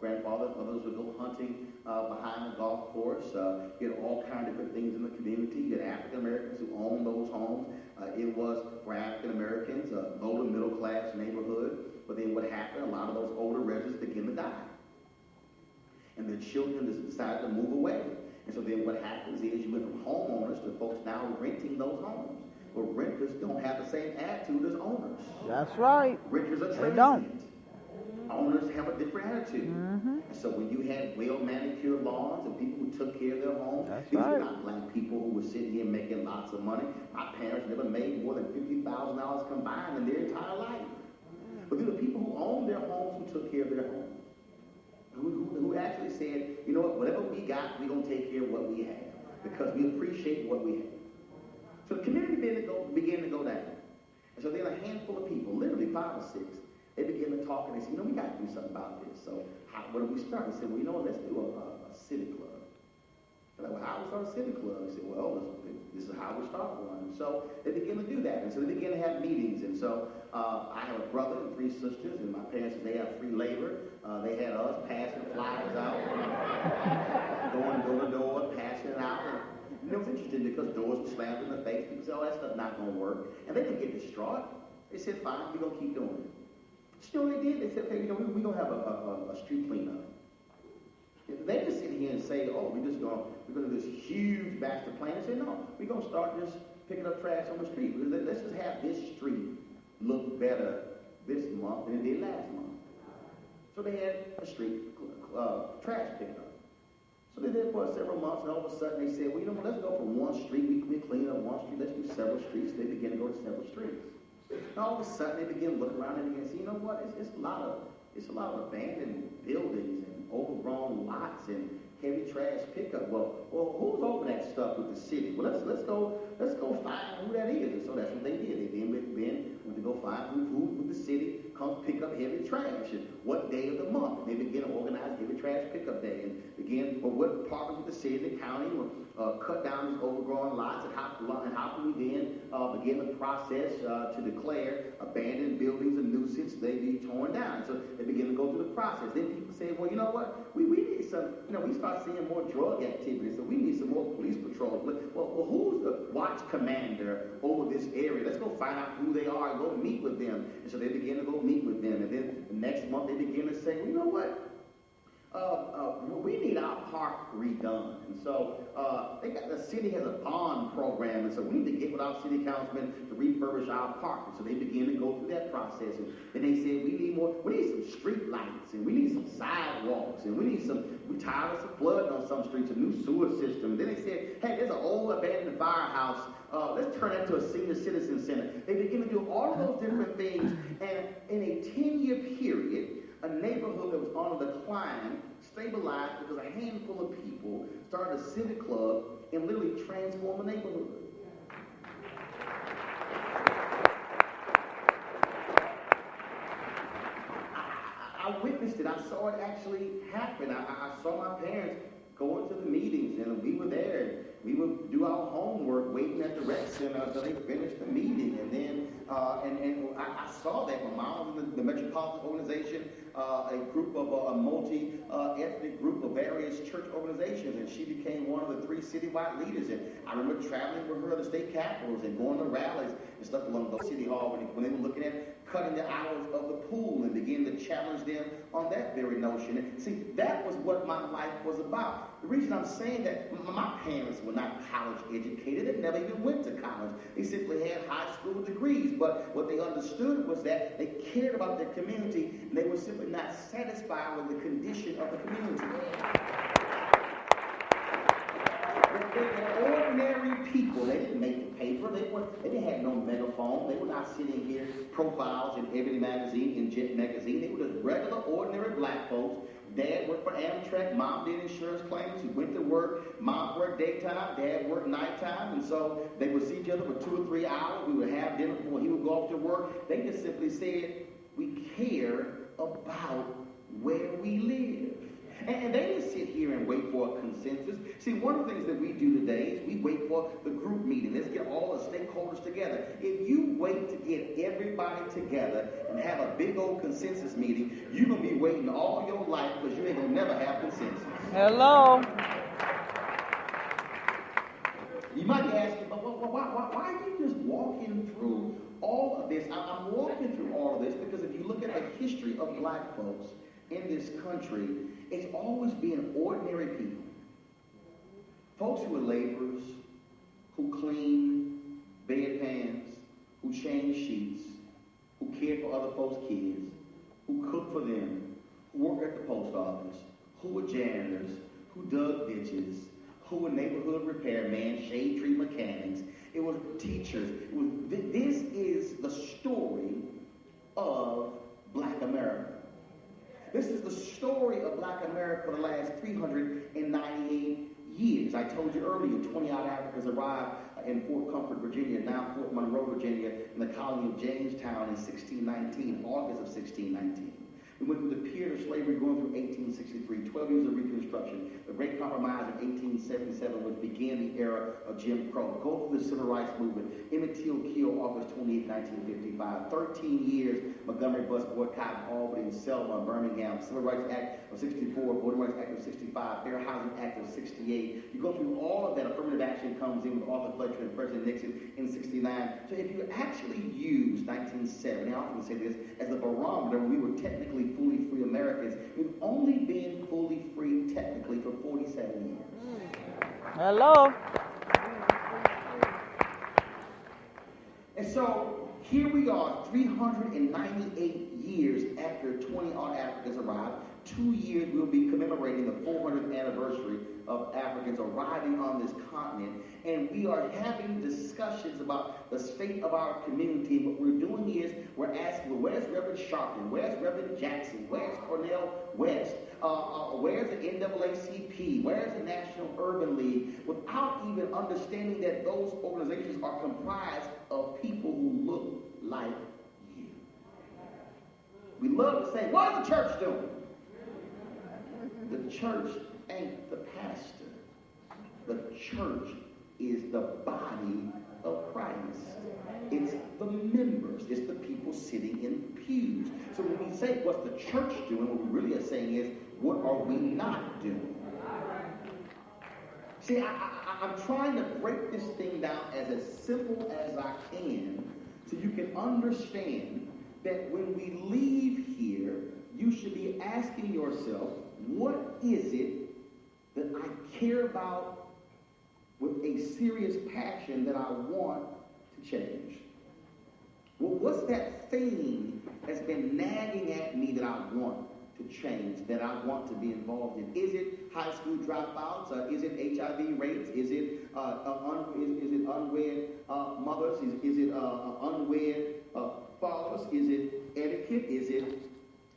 Speaker 1: grandfather and others would go hunting behind the golf course. You had all kinds of different things in the community. You had African Americans who owned those homes. It was for African Americans, a low to middle class neighborhood. But then what happened, a lot of those older residents began to die. And their children decided to move away. And so then what happens is you went from homeowners to folks now renting those homes. Well, renters don't have the same attitude as owners.
Speaker 2: That's right.
Speaker 1: Renters are transient.
Speaker 2: They don't.
Speaker 1: Owners have a different attitude.
Speaker 2: Mm-hmm.
Speaker 1: And so when you had well-manicured lawns and people who took care of their homes,
Speaker 2: That's
Speaker 1: these
Speaker 2: right.
Speaker 1: were not black people who were sitting here making lots of money. My parents never made more than $50,000 combined in their entire life. But these were people who owned their homes, who took care of their homes. Who actually said, you know what, whatever we got, we're going to take care of what we have because we appreciate what we have. So the community began to go down. And so then a handful of people, literally 5 or 6, they began to talk and they said, you know, we got to do something about this. So what do we start? They said, well, you know what, let's do a city club. They're like, well, how do we start a city club? They said, well, this is how we start one. And so they began to do that. And so they began to have meetings. And so I have a brother and 3 sisters, and my parents, they have free labor. They had us passing flyers out, going door to door, passing it out. And it was interesting because doors were slammed in the face. People said, oh, that stuff's not going to work. And they didn't get distraught. They said, fine, we're going to keep doing it. So you know what they did? They said, okay, you know, we're going to have a street cleanup. They just sit here and say, oh, we're going to do this huge master plan. They say, no, we're going to start just picking up trash on the street. Let's just have this street look better this month than it did last month. So they had a street trash pickup. So they did it for several months, and all of a sudden they said, well, you know what, let's go from one street. We clean up one street. Let's do several streets. They began to go to several streets. And all of a sudden they began to look around and begin to see, you know what, it's a lot of abandoned buildings and overgrown lots and heavy trash pickup. Well, who's over that stuff with the city? Well, let's go find who that is. And so that's what they did. They then went to go find who with the city comes pick up heavy trash and what day of the month. And they began to organize heavy trash pickup day and begin, or what departments of the city, the county will cut down these overgrown lots and how can we then begin the process to declare abandoned buildings a nuisance, they be torn down. So they begin to go through the process. Then people say, well, you know what, we need some, you know, we start seeing more drug activity, so we need some more police patrols. Well, who's the watch commander over this area? Let's go find out who they are and go meet with them. And so they begin to go meet with them. And then the next month they begin to say, well, you know what? We need our park redone. And so the city has a bond program, and so we need to get with our city councilman to refurbish our park. And so they begin to go through that process. And then they said, we need some street lights, and we need some sidewalks, and we tired of some flooding on some streets, a new sewer system. And then they said, hey, there's an old abandoned firehouse. Let's turn that into a senior citizen center. They begin to do all of those different things. And in a 10-year period, a neighborhood that was on a decline stabilized because a handful of people started a civic club and literally transformed the neighborhood. I witnessed it. I saw it actually happen. I saw my parents going to the meetings, and we were there. We would do our homework waiting at the rec center until they finished the meeting. And then I saw that. My mom was in the Metropolitan Organization, a group of a multi-ethnic group of various church organizations, and she became one of the 3 citywide leaders. And I remember traveling with her to state capitals and going to rallies and stuff along the city hall when they were looking at cutting the hours of the pool and begin to challenge them on that very notion. And see, that was what my life was about. The reason I'm saying that, my parents were not college educated. They never even went to college. They simply had high school degrees. But what they understood was that they cared about their community, and they were simply not satisfied with the condition of the community. They were ordinary people. They didn't make the paper. They didn't have no megaphone. They were not sitting here profiles in Ebony magazine, in Jet magazine. They were just regular, ordinary black folks. Dad worked for Amtrak. Mom did insurance claims. He went to work. Mom worked daytime. Dad worked nighttime. And so they would see each other for 2 or 3 hours. We would have dinner before he would go off to work. They just simply said, we care about where we live. And they didn't sit here and wait for a consensus. See, one of the things that we do today is we wait for the group meeting. Let's get all the stakeholders together. If you wait to get everybody together and have a big old consensus meeting, you're going to be waiting all your life because you ain't going to never have consensus.
Speaker 2: Hello.
Speaker 1: You might be asking, but why are you just walking through all of this? I'm walking through all of this because if you look at the history of black folks in this country, it's always been ordinary people. Folks who are laborers, who clean bedpans, who change sheets, who care for other folks' kids, who cook for them, who work at the post office, who were janitors, who dug ditches, who were neighborhood repairmen, shade tree mechanics. It was teachers. This is the story of black America. This is the story of black America for the last 398 years. I told you earlier, 20-odd Africans arrived in Fort Comfort, Virginia, now Fort Monroe, Virginia, in the colony of Jamestown in 1619, August of 1619. We went through the period of slavery going through 1863, 12 years of Reconstruction, the Great Compromise of 1877, which began the era of Jim Crow. Go through the Civil Rights Movement, Emmett Till killed August 28, 1955, 13 years, Montgomery bus boycott, Albany, Selma, Birmingham, Civil Rights Act of 64, Voting Rights Act of 65, Fair Housing Act of 68. You go through all of that, affirmative action comes in with Arthur Fletcher and President Nixon in 69. So if you actually use 1970, I often say this, as a barometer when we were technically fully free Americans, we've only been fully free technically for 47 years.
Speaker 2: Hello.
Speaker 1: And so here we are, 398 years after 20-odd Africans arrived. 2 years we'll be commemorating the 400th anniversary of Africans arriving on this continent. And we are having discussions about the state of our community. What we're doing is we're asking, well, where's Reverend Sharpton? Where's Reverend Jackson? Where's Cornel West? Where's the NAACP? Where's the National Urban League? Without even understanding that those organizations are comprised of people who look like you. We love to say, what is the church doing? The church ain't the pastor. The church is the body of Christ. It's the members. It's the people sitting in pews. So when we say, what's the church doing, what we really are saying is, what are we not doing? See, I'm trying to break this thing down as simple as I can so you can understand that when we leave here, you should be asking yourself, what is it that I care about with a serious passion that I want to change? Well, what's that thing that's been nagging at me that I want to change, that I want to be involved in? Is it high school dropouts? Is it HIV rates? Is it unwed mothers? Is it unwed fathers? Is it etiquette? Is it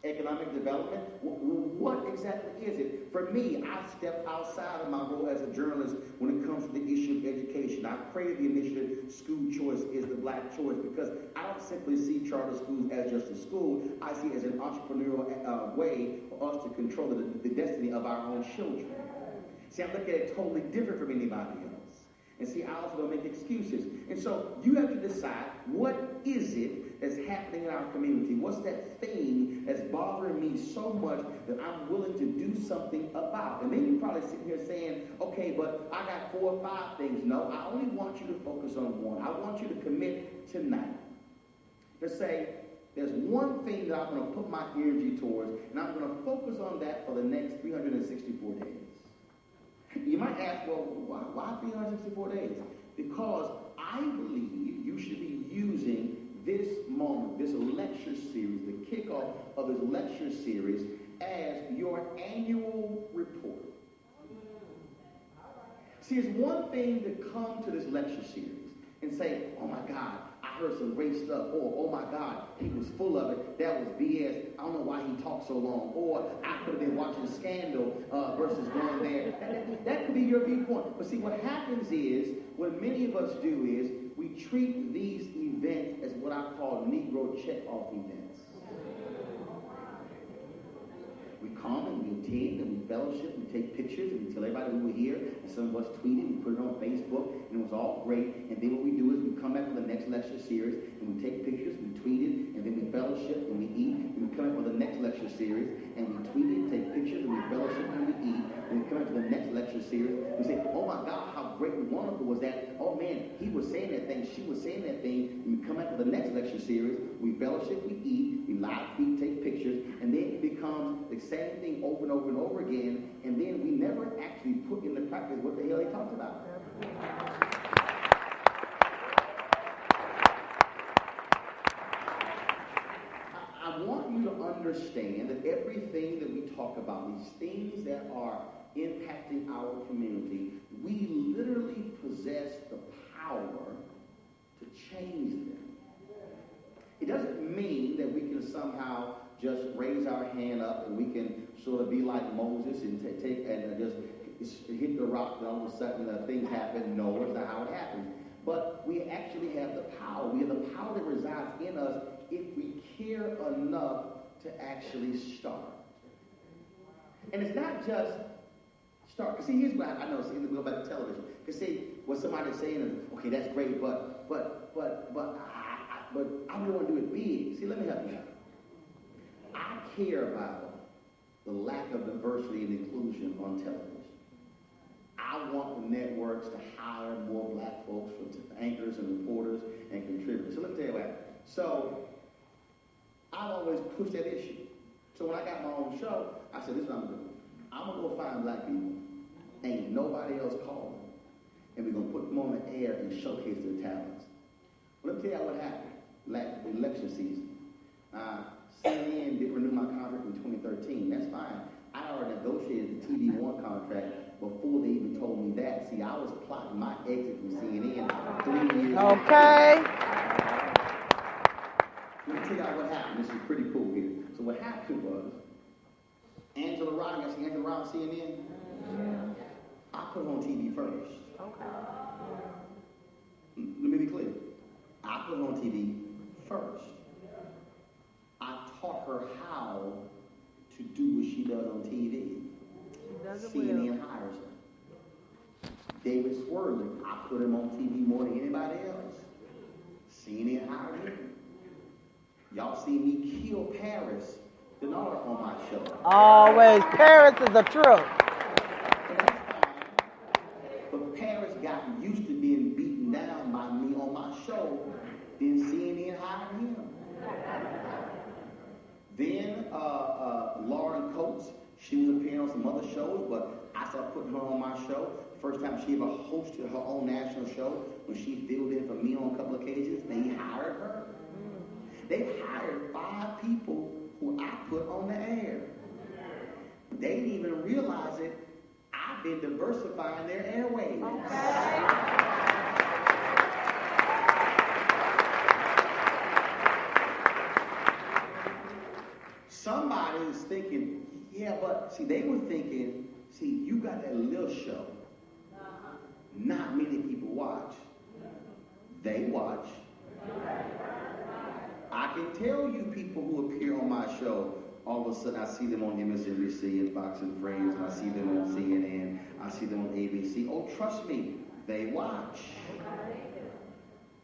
Speaker 1: economic development? What exactly is it? For me, I step outside of my role as a journalist when it comes to the issue of education. I created the initiative, School Choice is the Black Choice, because I don't simply see charter schools as just a school. I see it as an entrepreneurial way for us to control the destiny of our own children. See, I look at it totally different from anybody else. And see, I also don't make excuses. And so you have to decide, what is it that's happening in our community? What's that thing that's bothering me so much that I'm willing to do something about? And then you're probably sitting here saying, okay, but I got 4 or 5 things. No, I only want you to focus on one. I want you to commit tonight to say, there's one thing that I'm going to put my energy towards, and I'm going to focus on that for the next 364 days. You might ask, well, why 364 days? Because I believe you should be using this moment, this lecture series, the kickoff of this lecture series, as your annual report. See, it's one thing to come to this lecture series and say, oh my God, I heard some great stuff, or oh my God, he was full of it, that was BS, I don't know why he talked so long, or I could have been watching Scandal versus going there. That could be your viewpoint. But see, what happens is, what many of us do is, we treat these events as what I call Negro check-off events. We come and we attend and we fellowship, we take pictures and we tell everybody we were here, and some of us tweeted, we put it on Facebook, and it was all great. And then what we do is we come back for the next lecture series and we take pictures, we tweet it, and then we fellowship and we eat, and we come back for the next lecture series and we tweet it, take pictures, and we fellowship and we eat, and we come back to the next lecture series. We say, oh my God, how great and wonderful was that? Oh man, he was saying that thing, she was saying that thing. And we come back for the next lecture series, we fellowship, we eat, we live tweet, take pictures, and then it becomes the same thing over and over and over again, and then we never actually put into practice what the hell he talked about. I want you to understand that everything that we talk about, these things that are impacting our community, we literally possess the power to change them. It doesn't mean that we can somehow just raise our hand up and we can sort of be like Moses and take and just hit the rock and all of a sudden things happen. No, it's not how it happens. But we actually have the power. We have the power that resides in us if we care enough to actually start. And it's not just start. Because see, here's what I know. See, we go back to television. Because see, what somebody's saying is, okay, that's great, but I really want to do it big. See, let me help you out. I care about the lack of diversity and inclusion on television. I want the networks to hire more black folks for anchors and reporters and contributors. So let me tell you what. So I've always pushed that issue. So when I got my own show, I said, this is what I'm going to do. I'm going to go find black people. Ain't nobody else calling. And we're going to put them on the air and showcase their talents. Well, let me tell you what happened. The election season. CNN didn't renew my contract in 2013. That's fine. I already negotiated the TV One contract before they even told me that. See, I was plotting my exit from CNN 3 years ago.
Speaker 2: Okay.
Speaker 1: Let me tell y'all what happened. This is pretty cool here. So what happened was, Angela Roland, I see Angela Roland CNN? Yeah. I put her on TV first.
Speaker 3: Okay.
Speaker 1: Let me be clear. I put her on TV first. I taught her how to do what she does on TV.
Speaker 3: She does it
Speaker 1: CNN hires her. David Swirling, I put him on TV more than anybody else. CNN hired him. Y'all see me kill Paris Denard on my show.
Speaker 2: Always. Paris is the truth.
Speaker 1: And that's fine. But Paris got used to being beaten down by me on my show. Then CNN hired him. Then Lauren Coates, she was appearing on some other shows, but I started putting her on my show. First time she ever hosted her own national show, when she filled in for me on a couple occasions, they hired her. They hired 5 people who I put on the air. They didn't even realize it. I've been diversifying their airwaves. Okay. Somebody is thinking, yeah, but see, they were thinking, see, you got that little show. Not many people watch. They watch. I can tell you people who appear on my show, all of a sudden I see them on MSNBC and Fox and Friends, and I see them on CNN, I see them on ABC. Oh, trust me, they watch.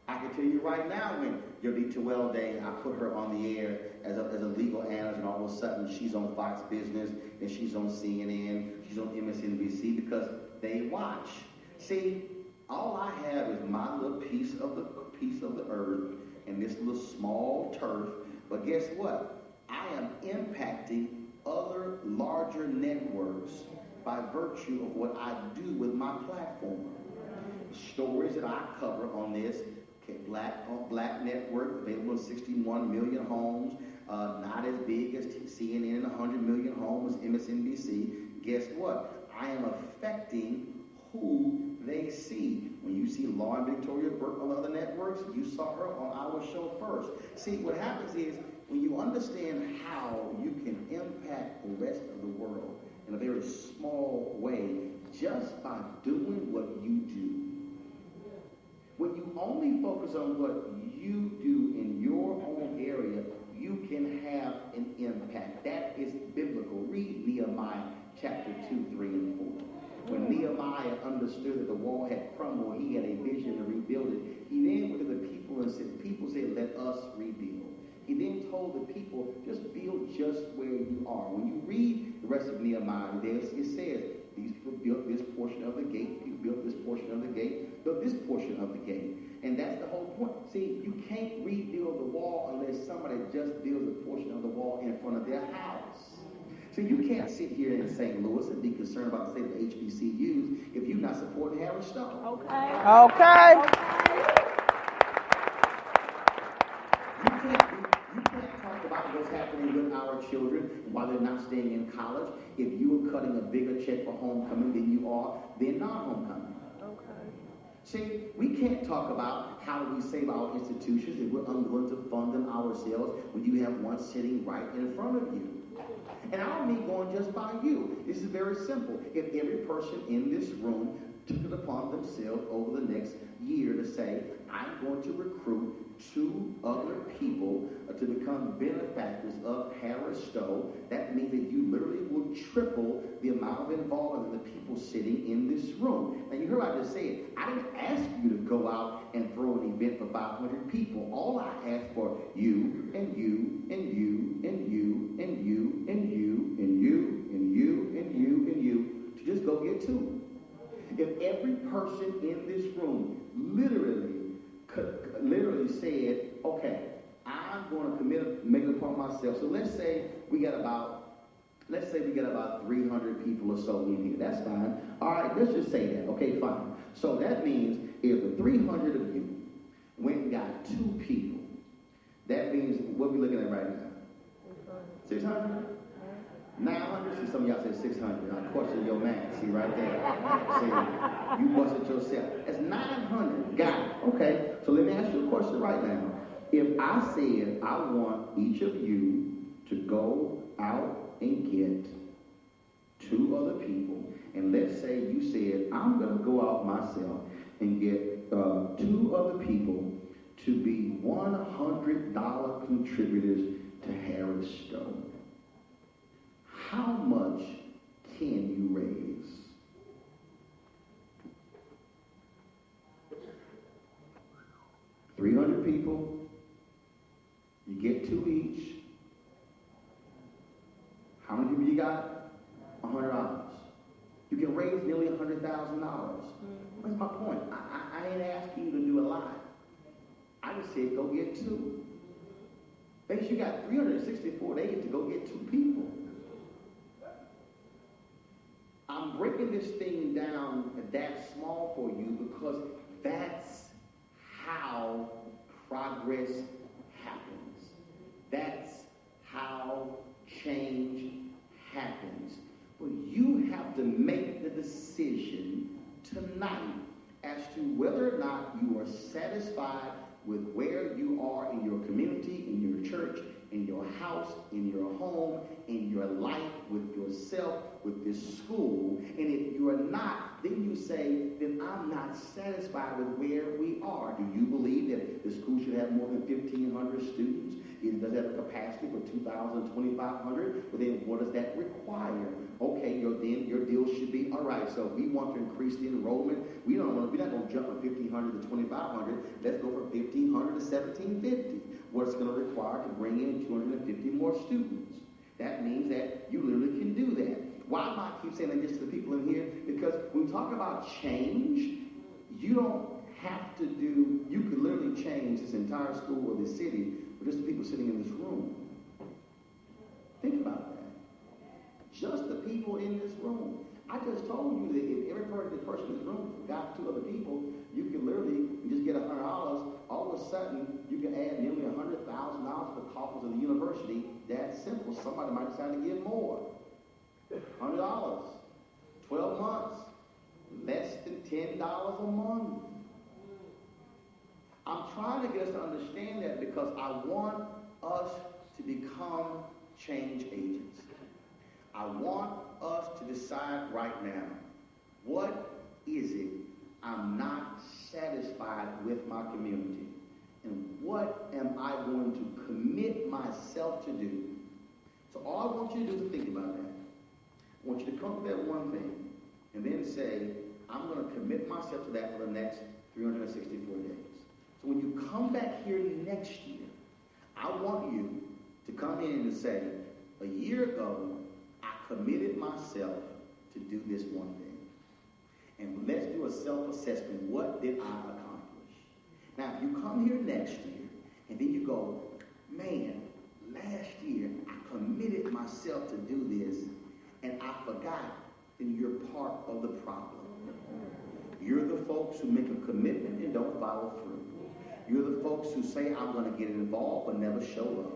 Speaker 1: I can tell you right now, when Yodita Welday, I put her on the air as a legal analyst, and all of a sudden she's on Fox Business, and she's on CNN, she's on MSNBC, because they watch. See, all I have is my little piece of the earth, and this little small turf But guess what? I am impacting other larger networks by virtue of what I do with my platform. Stories that I cover on this, Black Network, available in 61 million homes, not as big as CNN, 100 million homes, MSNBC. Guess what? I am affecting who they see. When you see Lauren Victoria Burke on other networks, you saw her on our show first. See, what happens is, when you understand how you can impact the rest of the world in a very small way, just by doing what you do. When you only focus on what you do in your own area, you can have an impact. That is biblical. Read Nehemiah chapter 2, 3, and 4. When Nehemiah understood that the wall had crumbled, he had a vision to rebuild it. He then went to the people and said, let us rebuild. He then told the people, just build just where you are. When you read the rest of Nehemiah, it says, these people built this portion of the gate, people built this portion of the gate, built this portion of the gate. And that's the whole point. See, you can't rebuild the wall unless somebody just builds a portion of the wall in front of their house. So you can't sit here in St. Louis and be concerned about the state of the HBCUs if you're not supporting Harry Stone.
Speaker 2: Okay.
Speaker 1: You can't talk about what's happening with our children while they're not staying in college. If you are cutting a bigger check for homecoming than you are, they're not homecoming. See, we can't talk about how do we save our institutions if we're unwilling to fund them ourselves when you have one sitting right in front of you. And I don't mean going just by you. This is very simple. If every person in this room took it upon themselves over the next year to say, I'm going to recruit 2 other people to become benefactors of Harris Stowe, that means that you literally will triple the amount of involvement of the people sitting in this room. Now, you heard what I just said. I didn't ask you to go out and throw an event for 500 people. All I asked for you and you and you and you and you and you and you and you and you and you to just go get 2. If every person in this room literally said, okay, I'm going to make it upon myself. So let's say we got about 300 people or so in here. That's fine. All right, let's just say that. Okay, fine. So that means if the 300 of you went and got 2 people, that means what are we looking at right now? 600? 900? See, some of y'all said 600. I question your math. See, right there. See, you busted yourself. That's 900. Got it. Okay. So let me ask you a question right now. If I said I want each of you to go out and get 2 other people, and let's say you said, I'm going to go out myself and get 2 other people to be $100 contributors to Harris Stowe. How much can you raise? $300 people, you get 2 each. How many people you got? $100. You can raise nearly $100,000. What's my point? I ain't asking you to do a lot. I just said go get 2. Basically, you got 364 days to go get 2 people. I'm breaking this thing down that small for you because that's how progress happens. That's how change happens. But you have to make the decision tonight as to whether or not you are satisfied with where you are in your community, in your church, in your house, in your home, in your life, with yourself, with this school. And if you are not, then you say, then I'm not satisfied with where we are. Do you believe that the school should have more than 1,500 students? It does have a capacity for 2,000, 2,500. Well, then what does that require? Okay, your deal should be, all right, so we want to increase the enrollment. We're not going to jump from 1,500 to 2,500. Let's go from 1,500 to 1,750. What's going to require to bring in 250 more students. That means that you literally can do that. Why am I keep saying this to the people in here? Because when we talk about change, you don't have to do, you could literally change this entire school or the city But just the people sitting in this room. Think about that. Just the people in this room. I just told you that if every person in this room got 2 other people, you can literally just get $100. All of a sudden, you can add nearly $100,000 to the coffers of the university. That's simple. Somebody might decide to give more. $100. 12 months. Less than $10 a month. I'm trying to get us to understand that because I want us to become change agents. I want us to decide right now, what is it I'm not satisfied with my community? And what am I going to commit myself to do? So all I want you to do is think about that. I want you to come up with that one thing and then say, I'm going to commit myself to that for the next 364 days. So when you come back here next year, I want you to come in and say, a year ago, I committed myself to do this one thing. And let's do a self-assessment. What did I accomplish? Now, if you come here next year, and then you go, man, last year, I committed myself to do this, and I forgot, then you're part of the problem. You're the folks who make a commitment and don't follow through. You're the folks who say, I'm going to get involved, but never show up.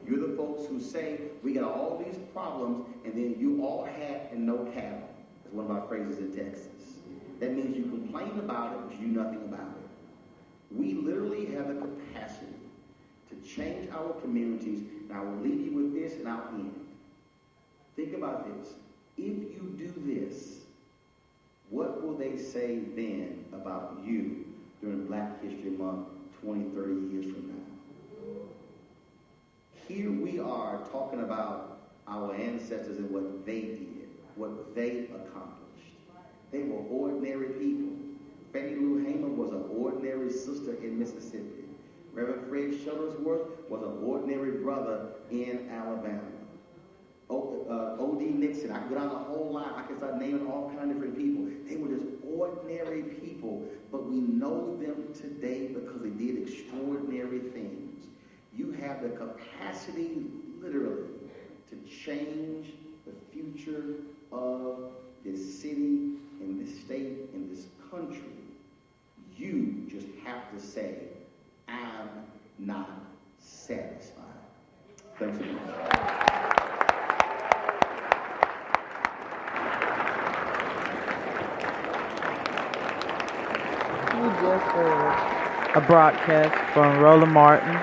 Speaker 1: You're the folks who say, we got all these problems, and then you all hat and no cattle. That's one of our phrases in Texas. That means you complain about it, but you do nothing about it. We literally have the capacity to change our communities, and I will leave you with this, and I'll end. Think about this. If you do this, what will they say then about you during Black History Month 20, 30 years from now? Here we are talking about our ancestors and what they did, what they accomplished. They were ordinary people. Fannie Lou Hamer was an ordinary sister in Mississippi. Reverend Fred Shuttlesworth was an ordinary brother in Alabama. O.D. Nixon, I can go down the whole line. I can start naming all kinds of different people. They were just ordinary people, but we know them today because they did extraordinary things. You have the capacity, literally, to change the future of this city, and this state, and this country. You just have to say, I'm not satisfied. Thanks so much.
Speaker 2: We just heard a broadcast from Roland Martin.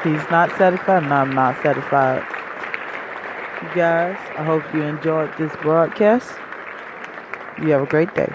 Speaker 2: He's not satisfied, and I'm not satisfied. You guys, I hope you enjoyed this broadcast. You have a great day.